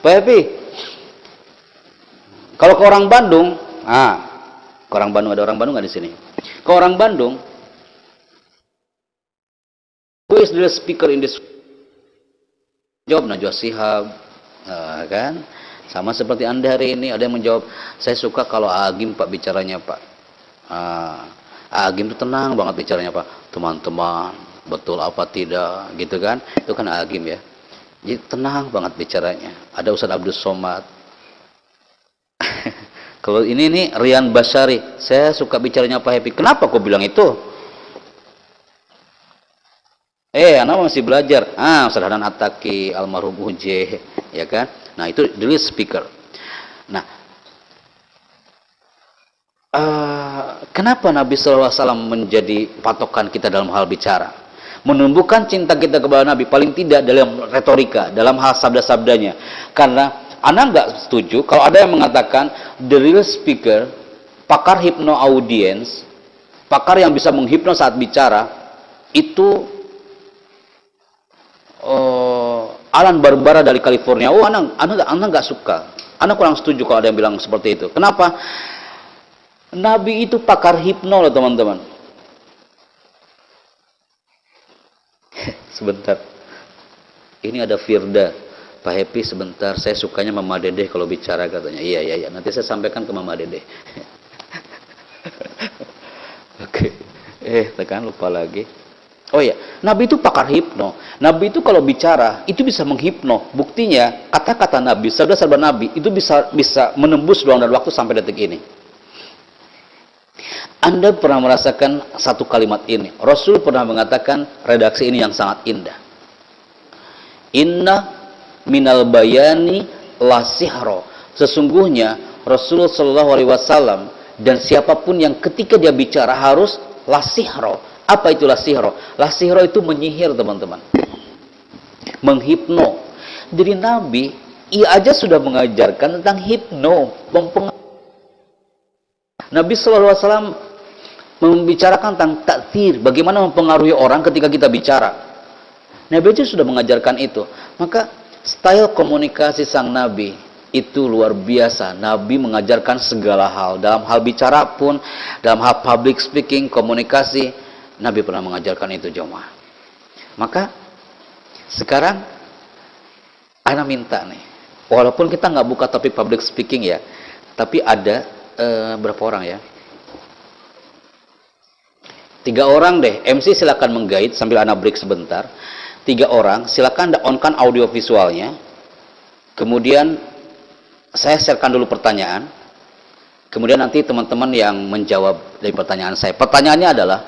Pak Happy, kalau ke orang Bandung, ke orang Bandung, ada orang Bandung nggak di sini? Ke orang Bandung, who is the speaker in this? Jawab Najwa Shihab, kan? Sama seperti Anda hari ini, ada yang menjawab, saya suka kalau Agim Pak bicaranya Pak. Agim itu tenang banget bicaranya Pak. Teman-teman, betul apa tidak, gitu kan? Itu kan Agim ya. Jadi tenang banget bicaranya. Ada Ustaz Abdul Somad. Kalau ini nih Rian Basyari, saya suka bicaranya Pak Happy. Kenapa kau bilang itu? Anak masih belajar. Ustaz Hanan Ataki, almarhum Uje, ya kan? Nah, itu dulu speaker. Nah, kenapa Nabi SAW menjadi patokan kita dalam hal bicara? Menumbuhkan cinta kita kepada Nabi, paling tidak dalam retorika, dalam hal sabda-sabdanya. Karena Anda nggak setuju kalau ada yang mengatakan the real speaker, pakar hipno audience, pakar yang bisa menghipno saat bicara, itu Alan Barbara dari California. Anda nggak suka. Anda kurang setuju kalau ada yang bilang seperti itu. Kenapa? Nabi itu pakar hipno loh teman-teman. Sebentar. Ini ada Firda. Pak Happy sebentar, saya sukanya Mama Dedeh kalau bicara katanya. Iya. Nanti saya sampaikan ke Mama Dedeh. Oke. Tekan lupa lagi. Oh ya, Nabi itu pakar hipno. Nabi itu kalau bicara, itu bisa menghipno. Buktinya, kata-kata Nabi, sabda-sabda Nabi, itu bisa menembus ruang dan waktu sampai detik ini. Anda pernah merasakan satu kalimat ini. Rasul pernah mengatakan redaksi ini yang sangat indah. Inna minal bayani la sihro. Sesungguhnya Rasulullah SAW dan siapapun yang ketika dia bicara harus la sihro. Apa itu la sihro? La sihro itu menyihir teman-teman. Menghipno. Jadi Nabi, ia aja sudah mengajarkan tentang hipno. Nabi SAW membicarakan tentang taktir, bagaimana mempengaruhi orang ketika kita bicara. Nabi itu sudah mengajarkan itu. Maka style komunikasi sang Nabi itu luar biasa. Nabi mengajarkan segala hal. Dalam hal bicara pun, dalam hal public speaking, komunikasi, Nabi pernah mengajarkan itu jemaah. Maka sekarang Ana minta nih, walaupun kita nggak buka topik public speaking ya, tapi ada berapa orang ya? 3 orang deh, MC silakan menggait sambil Ana break sebentar. 3 orang, silakan on-kan audio visualnya. Kemudian saya sharekan dulu pertanyaan. Kemudian nanti teman-teman yang menjawab dari pertanyaan saya. Pertanyaannya adalah,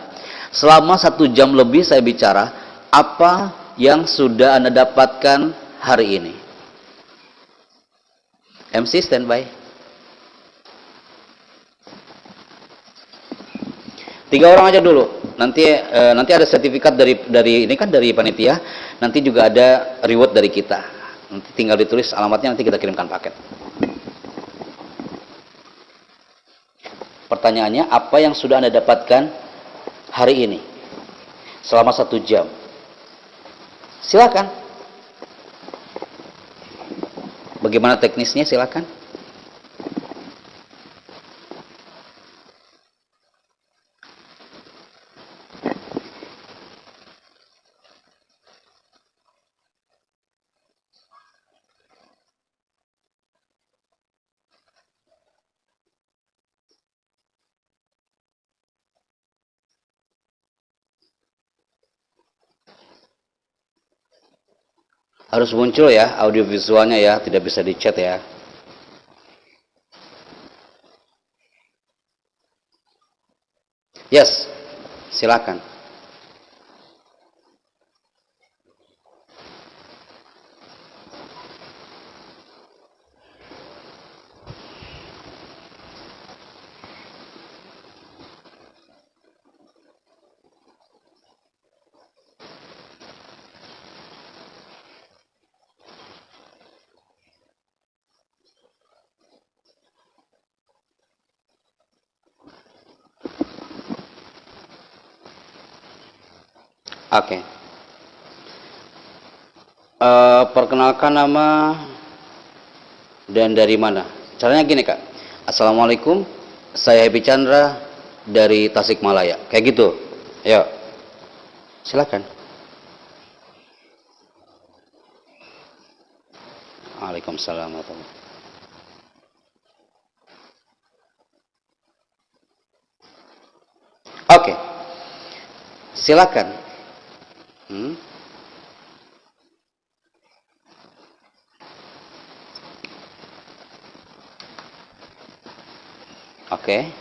selama 1 jam lebih saya bicara, apa yang sudah Anda dapatkan hari ini? MC standby. 3 orang aja dulu. Nanti ada sertifikat dari ini kan dari panitia. Nanti juga ada reward dari kita. Nanti tinggal ditulis alamatnya, nanti kita kirimkan paket. Pertanyaannya, apa yang sudah Anda dapatkan hari ini selama 1 jam? Silakan. Bagaimana teknisnya, silakan. Harus muncul ya audio visualnya ya, tidak bisa di chat ya. Yes, silakan. Oke. Perkenalkan nama dan dari mana. Caranya gini Kak. Assalamualaikum, saya Happy Chandra dari Tasikmalaya. Kayak gitu. Ayo, silakan. Waalaikumsalam warahmatullahi. Oke, silakan. Hmm? Oke.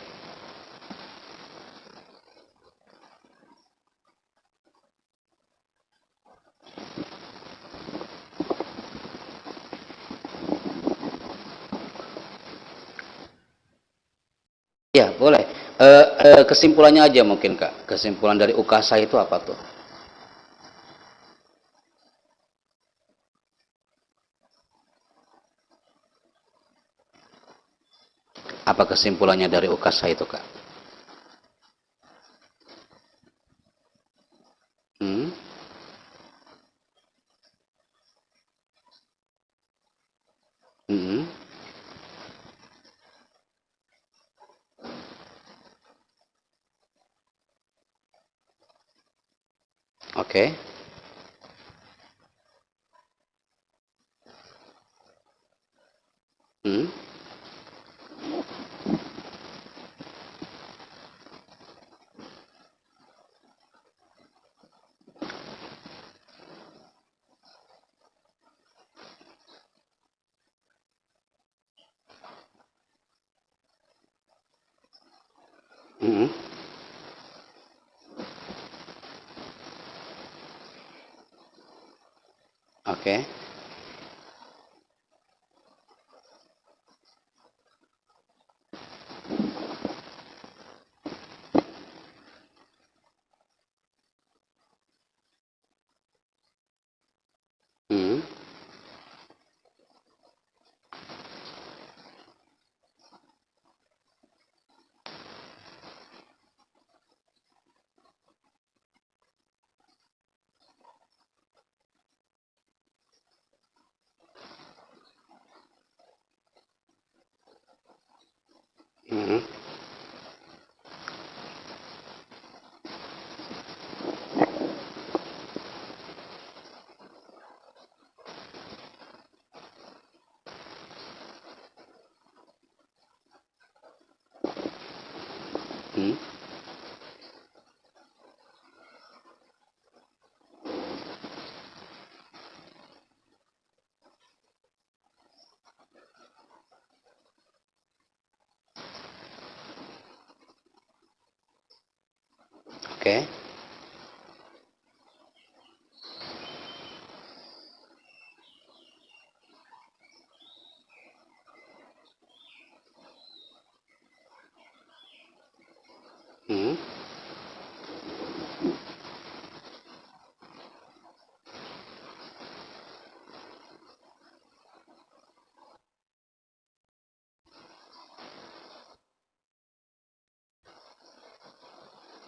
Ya, boleh. Kesimpulannya aja mungkin Kak. Kesimpulan dari UKASA itu apa tuh? Apa kesimpulannya dari UKASA itu Kak? Hmm? Hmm? Oke. Hmm? Hmm? Oke. Hmm? Hmm? Hmm? Oke. Hmm?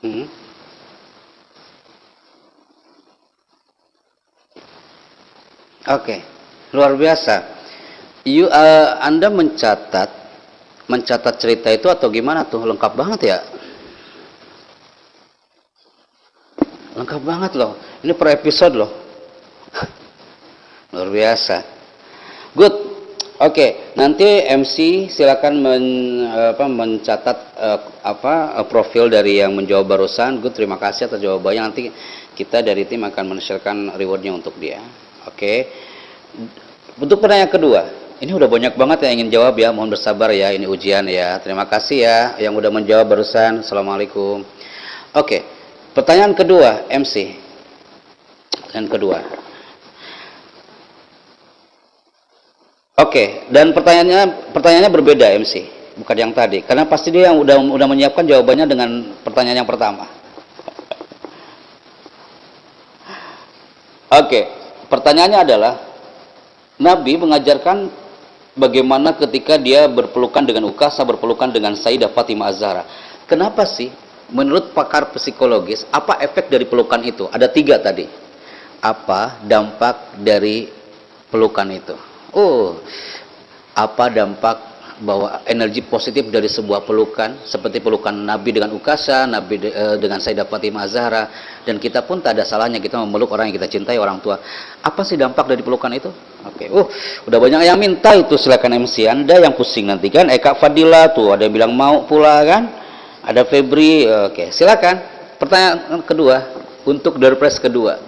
Hmm? Oke. Luar biasa. Anda mencatat cerita itu atau gimana tuh? Lengkap banget ya? Lengkap banget loh. Ini per episode loh. Luar biasa. Good. Oke, nanti MC silakan mencatat profil dari yang menjawab barusan. Good, terima kasih atas jawabannya. Nanti kita dari tim akan men-sharekan rewardnya untuk dia. Oke. Untuk pertanyaan kedua, ini udah banyak banget yang ingin jawab ya. Mohon bersabar ya, ini ujian ya. Terima kasih ya yang udah menjawab barusan. Assalamualaikum. Oke, pertanyaan kedua, MC. Pertanyaan kedua. Oke, dan pertanyaannya berbeda MC, bukan yang tadi. Karena pasti dia yang udah menyiapkan jawabannya dengan pertanyaan yang pertama. Oke, pertanyaannya adalah Nabi mengajarkan bagaimana ketika dia berpelukan dengan Ukasa, berpelukan dengan Sayyidah Fatimah Az-Zahra. Kenapa sih menurut pakar psikologis apa efek dari pelukan itu? Ada 3 tadi. Apa dampak dari pelukan itu? Apa dampak bahwa energi positif dari sebuah pelukan seperti pelukan Nabi dengan Ukasa, Nabi dengan Sayyidah Fatimah Az-Zahra, dan kita pun tak ada salahnya kita memeluk orang yang kita cintai, orang tua. Apa sih dampak dari pelukan itu? Oke. Udah banyak yang minta itu, silakan MC. Anda yang pusing nanti kan. Kak Fadila tuh ada yang bilang mau pula kan. Ada Febri. Oke, silakan. Pertanyaan kedua untuk door prize kedua.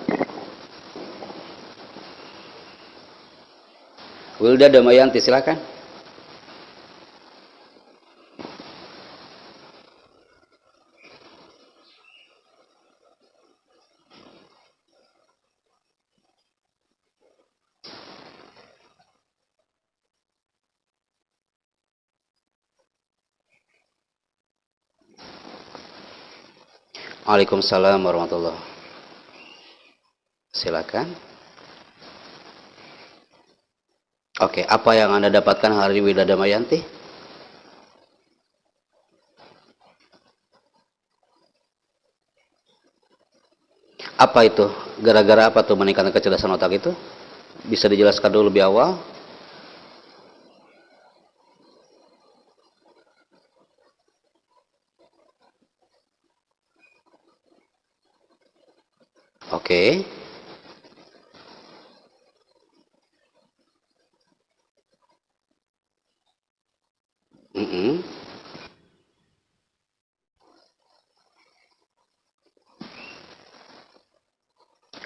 Wilda Damayanti, silakan. Waalaikumsalam warahmatullahi wabarakatuh. Silakan. Oke, apa yang Anda dapatkan hari ini Wilda Damayanti? Apa itu? Gara-gara apa tuh meningkatkan kecerdasan otak itu? Bisa dijelaskan dulu lebih awal? Oke.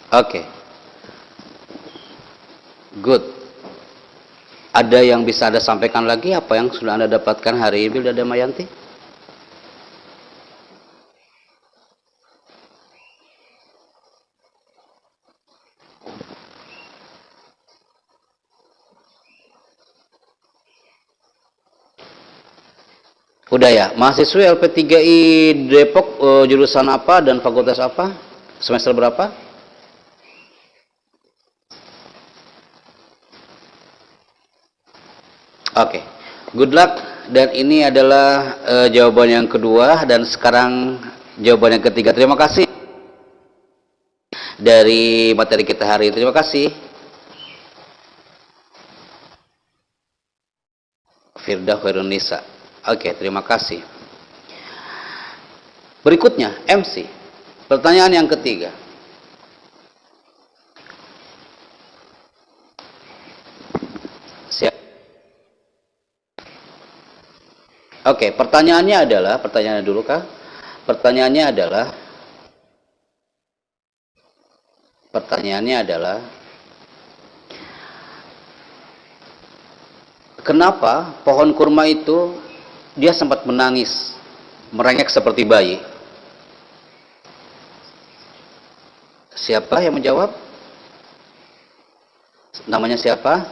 Oke. Good. Ada yang bisa Anda sampaikan lagi apa yang sudah Anda dapatkan hari ini Wilda Damayanti? Udah ya, mahasiswa LP3I Depok jurusan apa dan fakultas apa? Semester berapa? Oke, good luck. Dan ini adalah jawaban yang kedua dan sekarang jawaban yang ketiga. Terima kasih dari materi kita hari ini. Terima kasih. Firda Khairunisa. Oke, terima kasih. Berikutnya, MC. Pertanyaan yang ketiga. Siap. Oke, pertanyaannya dulu kah? Pertanyaannya adalah kenapa pohon kurma itu dia sempat menangis, merengek seperti bayi? Siapa yang menjawab? Namanya siapa?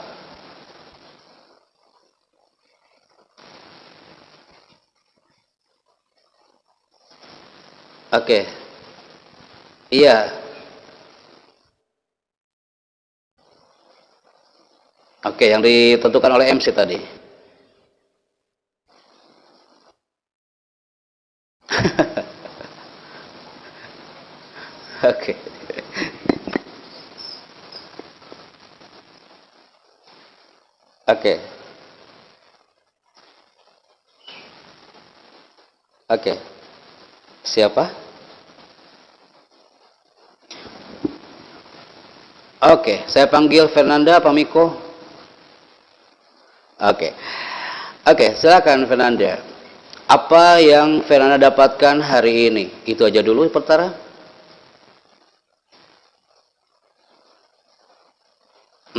Oke. Iya. Oke, yang ditentukan oleh MC tadi. Oke. Oke. Oke. Siapa? Oke, saya panggil Fernanda apa Miko? Oke. Oke, silakan Fernanda. Apa yang Fernanda dapatkan hari ini? Itu aja dulu pertara.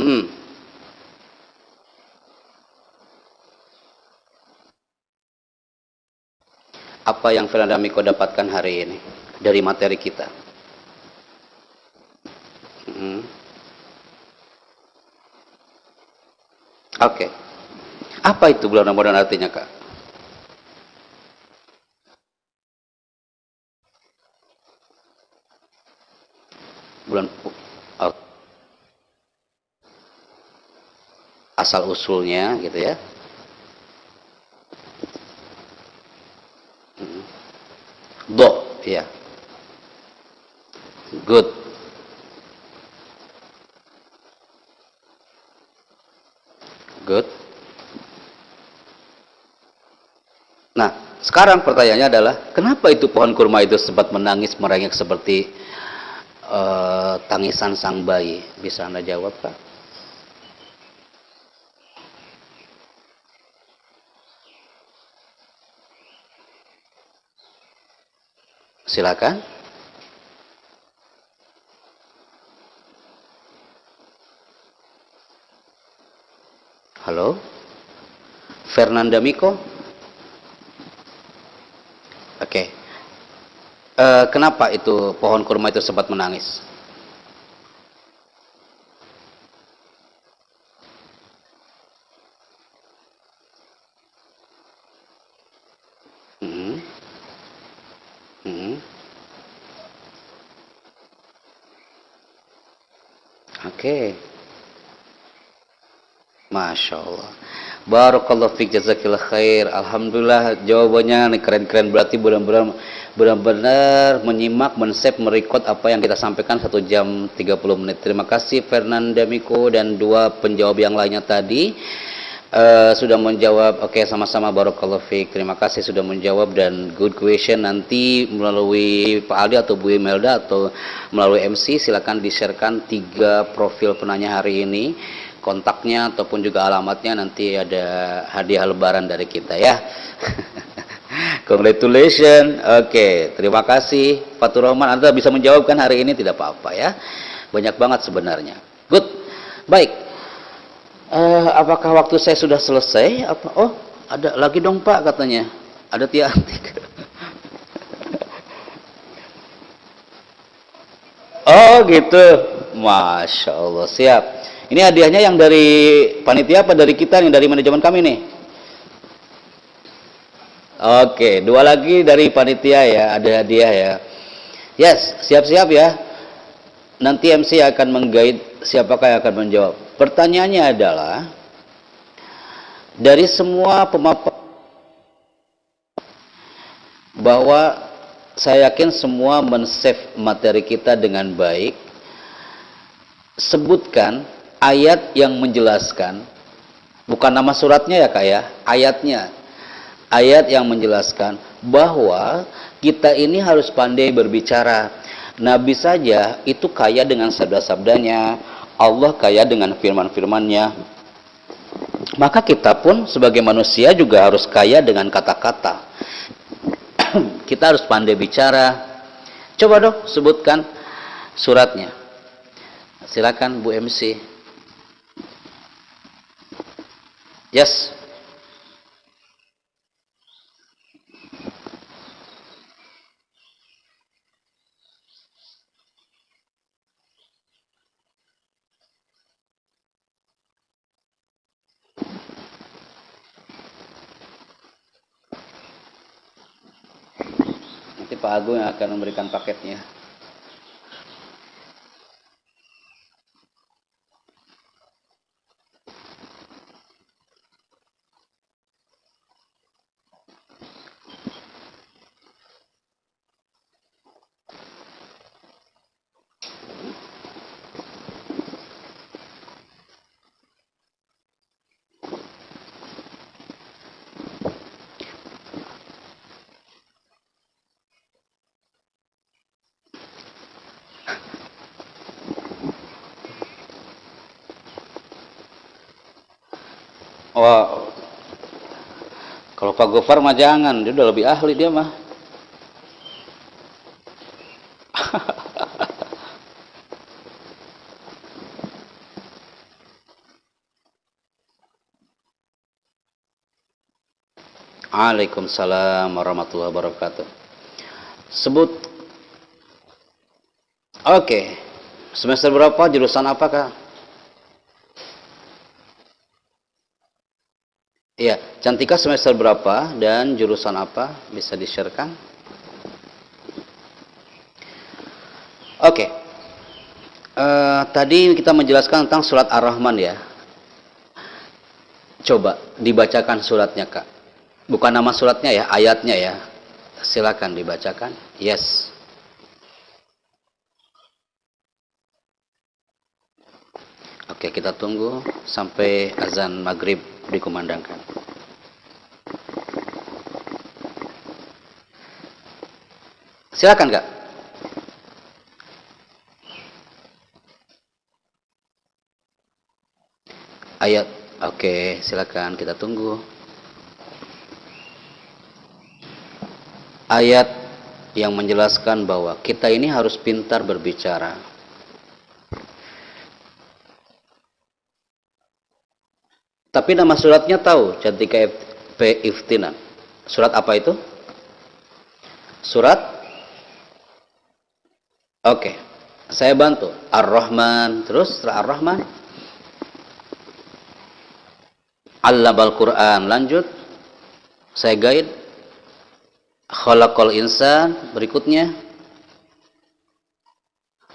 Hmm. Apa yang Fernanda Miko dapatkan hari ini dari materi kita? Hmm. Oke. Apa itu bulan Ramadan artinya, Kak? Bulan oh, asal usulnya gitu ya. Do, ya. Good. Good. Nah, sekarang pertanyaannya adalah kenapa itu pohon kurma itu sempat menangis merengek seperti tangisan sang bayi? Bisa Anda jawab, Kak? Silakan. Halo, Fernanda Miko. Oke. Kenapa itu pohon kurma itu sempat menangis? Hmm, hmm. Oke. Masya Allah. Barakallahu fiik, jazakillah khair. Alhamdulillah jawabannya nih keren-keren, berarti benar-benar menyimak, mensave, merekod apa yang kita sampaikan 1 jam 30 menit. Terima kasih Fernanda Miko dan dua penjawab yang lainnya tadi. Sudah menjawab. Oke, sama-sama, barakallahu fiik. Terima kasih sudah menjawab dan good question. Nanti melalui Pak Aldi atau Bu Imelda atau melalui MC silakan di-sharekan 3 profil penanya hari ini, kontaknya ataupun juga alamatnya, nanti ada hadiah lebaran dari kita ya. Congratulations. Oke, terima kasih Fatur Rahman. Anda bisa menjawabkan hari ini, tidak apa-apa ya. Banyak banget sebenarnya. Good. Baik. Apakah waktu saya sudah selesai? Apa? Oh, ada lagi dong Pak katanya. Ada Tiantik. Oh gitu. Masya Allah, siap. Ini hadiahnya yang dari panitia apa dari kita nih, dari manajemen kami nih? Oke, 2 lagi dari panitia ya, ada hadiah ya. Yes, siap-siap ya. Nanti MC akan mengguide siapakah yang akan menjawab. Pertanyaannya adalah, dari semua pemaparan bahwa saya yakin semua men-save materi kita dengan baik, sebutkan ayat yang menjelaskan, bukan nama suratnya ya Kak ya, ayatnya. Ayat yang menjelaskan bahwa kita ini harus pandai berbicara. Nabi saja itu kaya dengan sabda-sabdanya, Allah kaya dengan firman-firmannya. Maka kita pun sebagai manusia juga harus kaya dengan kata-kata. Kita harus pandai bicara. Coba dong sebutkan suratnya. Silakan Bu MC. Yes. Nanti Pak Agung yang akan memberikan paketnya. Wah, kalau Pak Gofar mah jangan, dia udah lebih ahli dia mah. Waalaikumsalam warahmatullahi wabarakatuh. Sebut. Oke. Semester berapa? Jurusan apa, Kak? Iya, Cantika semester berapa dan jurusan apa? Bisa di-share-kan? Oke. Tadi kita menjelaskan tentang surat Ar-Rahman ya. Coba dibacakan suratnya, Kak. Bukan nama suratnya ya, ayatnya ya. Silakan dibacakan. Yes. Oke, kita tunggu sampai azan maghrib dikumandangkan. Silakan, Kak. Ayat. Oke, silakan kita tunggu. Ayat yang menjelaskan bahwa kita ini harus pintar berbicara. Tapi nama suratnya tahu, Cantika P. Iftinan. Surat apa itu? Surat? Oke, saya bantu. Ar-Rahman, terus setelah Ar-Rahman? Allabal Quran, lanjut. Saya guide. Khalaqal insan, berikutnya.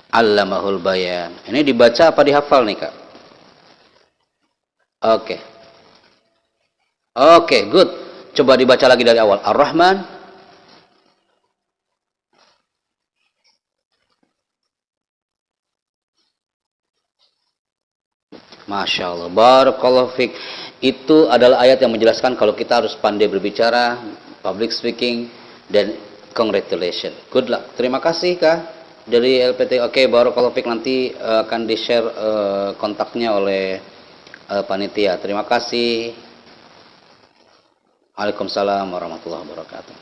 Allamahul bayan. Ini dibaca apa dihafal nih, Kak? Oke. Oke, good. Coba dibaca lagi dari awal. Ar-Rahman. Masya Allah. Barakallahu fiik. Itu adalah ayat yang menjelaskan kalau kita harus pandai berbicara, public speaking, dan congratulations. Good luck. Terima kasih, Kak. Dari LPT. Oke, barakallahu fiik. Nanti akan di-share kontaknya oleh panitia. Terima kasih. Waalaikumsalam warahmatullahi wabarakatuh.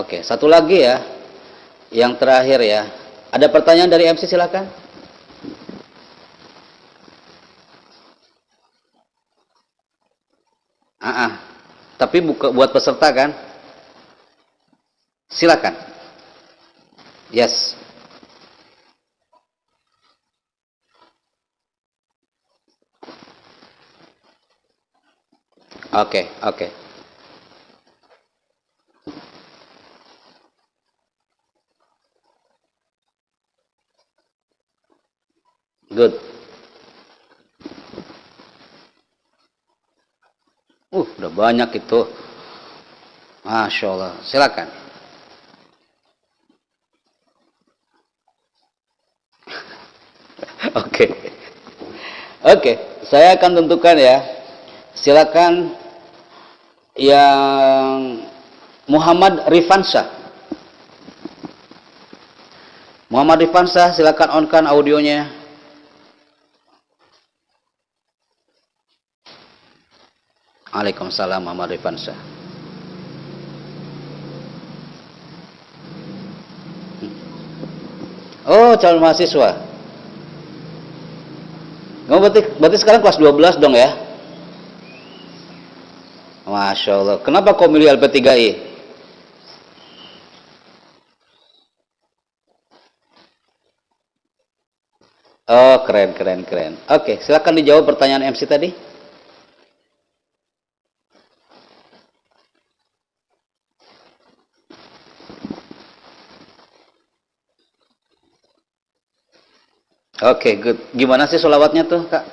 Oke, satu lagi ya. Yang terakhir ya. Ada pertanyaan dari MC, silakan. Tapi buat peserta kan? Silakan. Yes. Oke. Good. Udah banyak itu. Masya Allah. Silakan. Oke. Saya akan tentukan ya. Silakan yang Muhammad Rifansyah. Muhammad Rifansyah, silakan on-kan audionya. Waalaikumsalam Muhammad Rifansyah. Oh, calon mahasiswa. Kamu berarti sekarang kelas 12 dong ya? Masya Allah. Kenapa kau milih LP3I? Oh, keren. Oke, silakan dijawab pertanyaan MC tadi. Oke, good. Gimana sih sholawatnya tuh, Kak?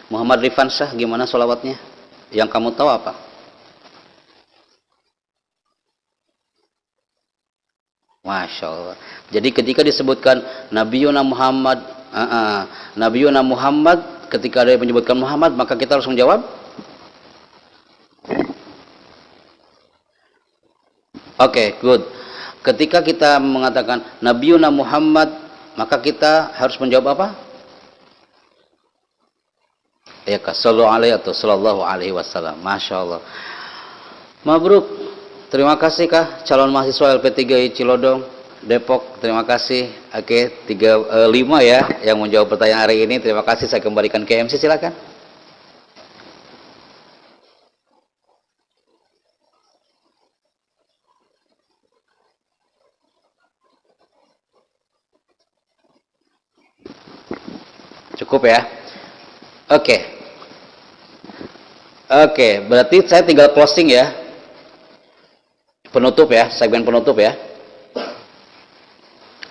Muhammad Rifansyah, gimana sholawatnya? Yang kamu tahu apa? Masya Allah. Jadi ketika disebutkan Nabiuna Muhammad, ketika ada yang menyebutkan Muhammad, maka kita harus menjawab. Oke, good. Ketika kita mengatakan Nabiuna Muhammad, maka kita harus menjawab apa? Ya kah, sallallahu alaihi atau sallallahu alaihi wasallam. Masya Allah. Mabruk. Terima kasih kah calon mahasiswa LP3I Cilodong Depok. Terima kasih. Oke, 5 ya yang menjawab pertanyaan hari ini. Terima kasih. Saya kembalikan ke MC, silakan. Cukup ya. Oke. Oke, berarti saya tinggal closing ya. Penutup ya, segmen penutup ya.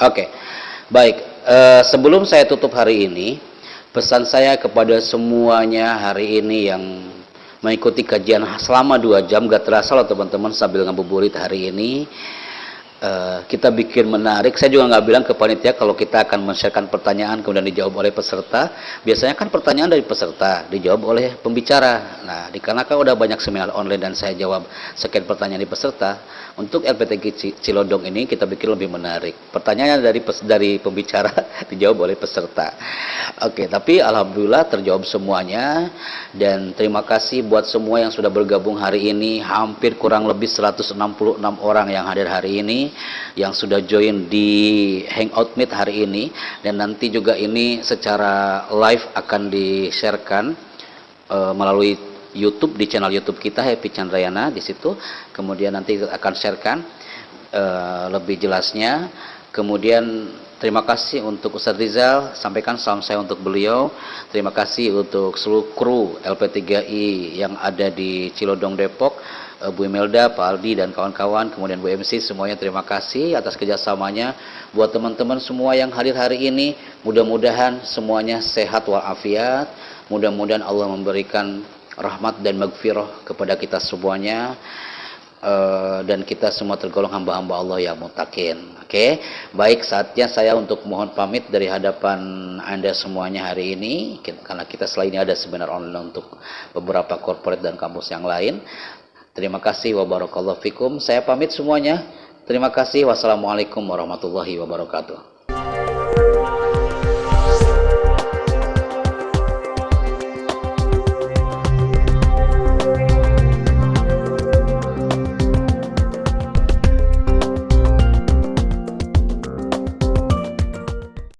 Oke. Baik, sebelum saya tutup hari ini, pesan saya kepada semuanya hari ini yang mengikuti kajian selama 2 jam, gak terasa loh teman-teman sambil ngabuburit hari ini. Kita bikin menarik. Saya juga nggak bilang ke panitia kalau kita akan men-sharekan pertanyaan kemudian dijawab oleh peserta. Biasanya kan pertanyaan dari peserta dijawab oleh pembicara. Nah, dikarenakan udah banyak seminar online dan saya jawab sekian pertanyaan di peserta, untuk LPTG Cilodong ini kita bikin lebih menarik. Pertanyaannya dari pembicara dijawab oleh peserta. Oke, tapi alhamdulillah terjawab semuanya, dan terima kasih buat semua yang sudah bergabung hari ini. Hampir kurang lebih 166 orang yang hadir hari ini, yang sudah join di Hangout Meet hari ini, dan nanti juga ini secara live akan di-sharekan melalui YouTube, di channel YouTube kita Happy Chandrayana di situ. Kemudian nanti akan sharekan lebih jelasnya. Kemudian terima kasih untuk Ustadz Rizal, sampaikan salam saya untuk beliau. Terima kasih untuk seluruh kru LP3I yang ada di Cilodong Depok, Bu Imelda, Pak Aldi dan kawan-kawan, kemudian Bu MC, semuanya terima kasih atas kerjasamanya. Buat teman-teman semua yang hadir hari ini, mudah-mudahan semuanya sehat walafiat, mudah-mudahan Allah memberikan rahmat dan maghfirah kepada kita semuanya, dan kita semua tergolong hamba-hamba Allah yang muttaqin. Oke, baik, saatnya saya untuk mohon pamit dari hadapan Anda semuanya hari ini, karena kita selain ini ada seminar online untuk beberapa corporate dan kampus yang lain. Terima kasih, wabarakallahu fikum. Saya pamit semuanya. Terima kasih. Wassalamualaikum warahmatullahi wabarakatuh.